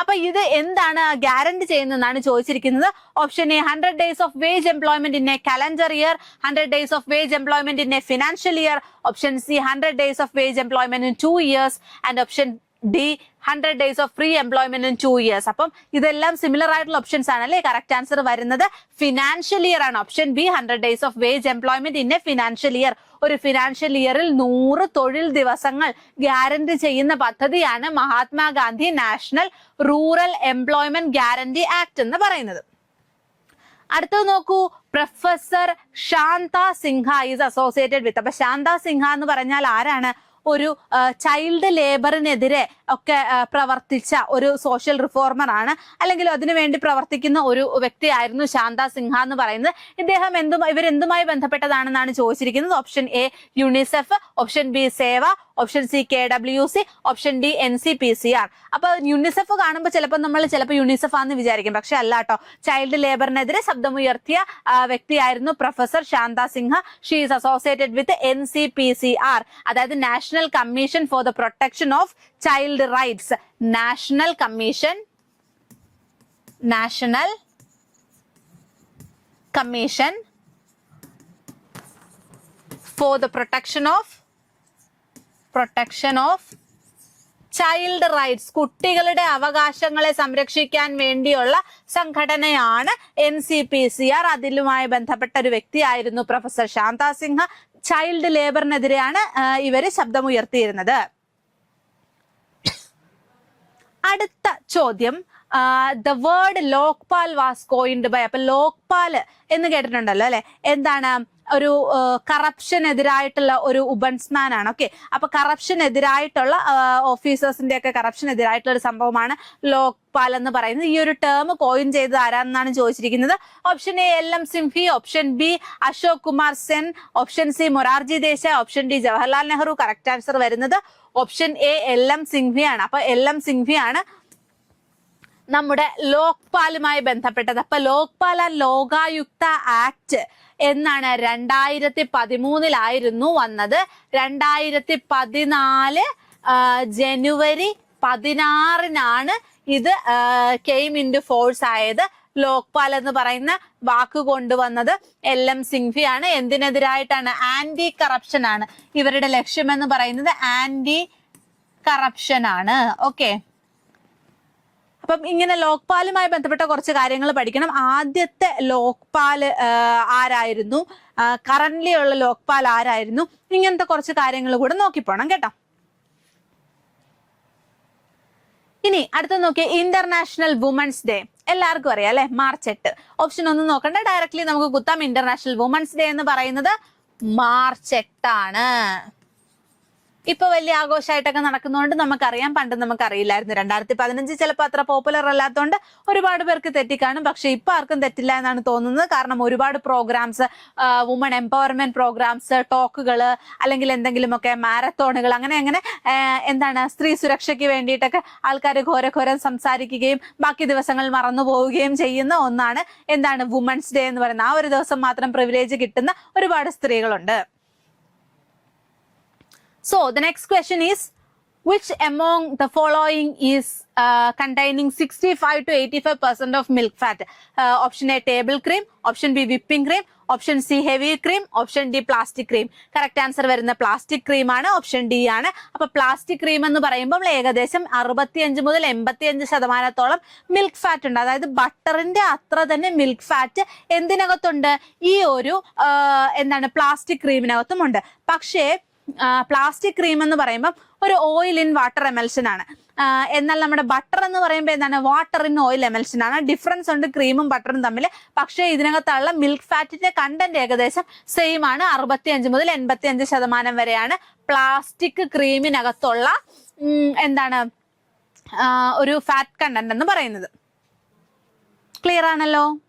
[SPEAKER 1] അപ്പൊ ഇത് എന്താണ് ഗ്യാരണ്ടി ചെയ്യുന്നതെന്നാണ് ചോദിച്ചിരിക്കുന്നത്. Option A 100 days of wage employment in a calendar year, 100 days of wage employment in a financial year. Option C 100 days of wage employment in 2 years, and option D 100 days of free employment in 2 years. അപ്പം ഇതെല്ലാം similar ആയിട്ടുള്ള options ആണ് അല്ലേ? Correct answer വരുന്നത് financial year ആണ്. Option B 100 days of wage employment in a financial year. ഒരു financial ഇയറിൽ 100 തൊഴിൽ ദിവസങ്ങൾ ഗ്യാരണ്ടി ചെയ്യുന്ന പദ്ധതിയാണ് Mahatma Gandhi national rural employment guarantee act എന്ന് പറയുന്നത്. അടുത്തത് നോക്കൂ, professor Shanta Sinha is associated with. അപ്പൊ ശാന്ത സിൻഹ എന്ന് പറഞ്ഞാൽ ആരാണ്? ഒരു ചൈൽഡ് ലേബറിനെതിരെ ഒക്കെ പ്രവർത്തിച്ച ഒരു സോഷ്യൽ റിഫോർമർ ആണ്, അല്ലെങ്കിൽ അതിനുവേണ്ടി പ്രവർത്തിക്കുന്ന ഒരു വ്യക്തിയായിരുന്നു ശാന്ത സിൻഹ എന്ന് പറയുന്നത്. ഇവരെന്തുമായി ബന്ധപ്പെട്ടതാണെന്നാണ് ചോദിച്ചിരിക്കുന്നത്. Option A UNICEF, option B Seva, option C KWC, option D NCPCR. അപ്പൊ യുണിസെഫ് കാണുമ്പോൾ ചിലപ്പോൾ യുണിസെഫ് ആണെന്ന് വിചാരിക്കും, പക്ഷെ അല്ല കേട്ടോ. ചൈൽഡ് ലേബറിനെതിരെ ശബ്ദമുയർത്തിയ വ്യക്തിയായിരുന്നു professor Shanta Sinha. She is associated with NCPCR, അതായത് national commission for the protection of child rights. National commission for the protection of child rights. കുട്ടികളുടെ അവകാശങ്ങളെ സംരക്ഷിക്കാൻ വേണ്ടിയുള്ള സംഘടനയാണ് NCPCR. അതിലുമായി ബന്ധപ്പെട്ട ഒരു വ്യക്തിയായിരുന്നു പ്രൊഫസർ ശാന്ത സിൻഹ. ചൈൽഡ് ലേബറിനെതിരെയാണ് ഇവര് ശബ്ദമുയർത്തിയിരുന്നത്. അടുത്ത ചോദ്യം, the word Lokpal was coined by. അപ്പൊ ലോക്പാൽ എന്ന് കേട്ടിട്ടുണ്ടല്ലോ അല്ലെ? എന്താണ്? ഒരു കറപ്ഷനെതിരായിട്ടുള്ള ഒരു ഉബൻസ്മാൻ ആണ്. ഓക്കെ, അപ്പൊ കറപ്ഷനെതിരായിട്ടുള്ള ഓഫീസേഴ്സിന്റെ ഒക്കെ കറപ്ഷനെതിരായിട്ടുള്ള ഒരു സംഭവമാണ് ലോക്പാൽ എന്ന് പറയുന്നത്. ഈ ഒരു ടേം കോയിൻ ചെയ്തത് ആരാണെന്നാണ് ചോദിച്ചിരിക്കുന്നത്. Option A LM Singhvi, option B Ashok Kumar Sen, option C Morarji Desai, option D Jawaharlal Nehru. Correct answer വരുന്നത് ഓപ്ഷൻ എ LM സിംഹി ആണ്. അപ്പൊ LM സിംഹി ആണ് നമ്മുടെ ലോക്പാലുമായി ബന്ധപ്പെട്ടത്. അപ്പൊ ലോക്പാൽ ആൻഡ് ലോകായുക്ത ആക്ട് എന്നാണ് 2013 വന്നത്. 2014 ജനുവരി 16 ഇത് കെയിം ഇൻ ടു ഫോഴ്സ് ആയത്. ലോക്പാൽ എന്ന് പറയുന്ന വാക്ക് കൊണ്ടുവന്നത് LM സിംഹി ആണ്. എന്തിനെതിരായിട്ടാണ്? ആന്റി കറപ്ഷൻ ആണ്. ഇവരുടെ ലക്ഷ്യം എന്ന് പറയുന്നത് ആന്റി കറപ്ഷൻ ആണ്. ഓക്കെ, അപ്പം ഇങ്ങനെ ലോക്പാലുമായി ബന്ധപ്പെട്ട കുറച്ച് കാര്യങ്ങൾ പഠിക്കണം. ആദ്യത്തെ ലോക്പാൽ ആരായിരുന്നു? കറന്റ്ലി ഉള്ള ലോക്പാൽ ആരായിരുന്നു? ഇങ്ങനത്തെ കുറച്ച് കാര്യങ്ങൾ കൂടെ നോക്കിപ്പോണം കേട്ടോ. ഇനി അടുത്ത നോക്കിയ ഇന്റർനാഷണൽ വുമൻസ് ഡേ എല്ലാവർക്കും അറിയാം അല്ലെ? March 8. ഓപ്ഷൻ ഒന്നും നോക്കണ്ട, ഡയറക്ട്ലി നമുക്ക് കുത്താം. ഇന്റർനാഷണൽ വുമൻസ് ഡേ എന്ന് പറയുന്നത് March 8 ആണ്. ഇപ്പൊ വലിയ ആഘോഷമായിട്ടൊക്കെ നടക്കുന്നതുകൊണ്ട് നമുക്കറിയാം. പണ്ട് നമുക്കറിയില്ലായിരുന്നു. 2015 ചിലപ്പോൾ അത്ര പോപ്പുലർ അല്ലാത്തതുകൊണ്ട് ഒരുപാട് പേർക്ക് തെറ്റിക്കാണും. പക്ഷെ ഇപ്പൊ ആർക്കും തെറ്റില്ല എന്നാണ് തോന്നുന്നത്. കാരണം ഒരുപാട് പ്രോഗ്രാംസ്, വുമൺ എംപവർമെന്റ് പ്രോഗ്രാംസ്, ടോക്കുകൾ, അല്ലെങ്കിൽ എന്തെങ്കിലുമൊക്കെ മാരത്തോണുകൾ, അങ്ങനെ എന്താണ് സ്ത്രീ സുരക്ഷയ്ക്ക് വേണ്ടിയിട്ടൊക്കെ ആൾക്കാർ ഘോരം സംസാരിക്കുകയും ബാക്കി ദിവസങ്ങൾ മറന്നു പോവുകയും ചെയ്യുന്ന ഒന്നാണ് എന്താണ് വുമൻസ് ഡേ എന്ന് പറയുന്നത്. ആ ഒരു ദിവസം മാത്രം പ്രിവിലേജ് കിട്ടുന്ന ഒരുപാട് സ്ത്രീകളുണ്ട്. So the next question is, which among the following is containing 65 to 85% of milk fat? Option A table cream, option B whipping cream, option C heavy cream, option D plastic cream. Correct answer വരുന്ന plastic cream ആണ്. Option D ആണ്. അപ്പൊ plastic cream എന്ന് പറയുമ്പോൾ ഏകദേശം 65 മുതൽ 85% milk fat ഉണ്ട്. അതായത് ബട്ടറിന്റെ അത്ര തന്നെ മിൽക്ക് ഫാറ്റ് എന്തിനകത്തുണ്ട്? ഈ ഒരു എന്താണ് പ്ലാസ്റ്റിക് ക്രീമിനകത്തും ഉണ്ട്. പക്ഷേ പ്ലാസ്റ്റിക് ക്രീം എന്ന് പറയുമ്പോൾ ഒരു ഓയിൽ ഇൻ വാട്ടർ എമൽഷൻ ആണ്. എന്നാൽ നമ്മുടെ ബട്ടർ എന്ന് പറയുമ്പോൾ എന്താണ്? വാട്ടർ ഇൻ ഓയിൽ എമൽഷൻ ആണ്. ഡിഫറൻസ് ഉണ്ട് ക്രീമും ബട്ടറും തമ്മിൽ. പക്ഷേ ഇതിനകത്തുള്ള മിൽക്ക് ഫാറ്റിന്റെ കണ്ടന്റ് ഏകദേശം സെയിം ആണ്. 65 മുതൽ 85% വരെയാണ് പ്ലാസ്റ്റിക് ക്രീമിനകത്തുള്ള എന്താണ് ഒരു ഫാറ്റ് കണ്ടന്റ് എന്ന് പറയുന്നത്. ക്ലിയർ ആണല്ലോ?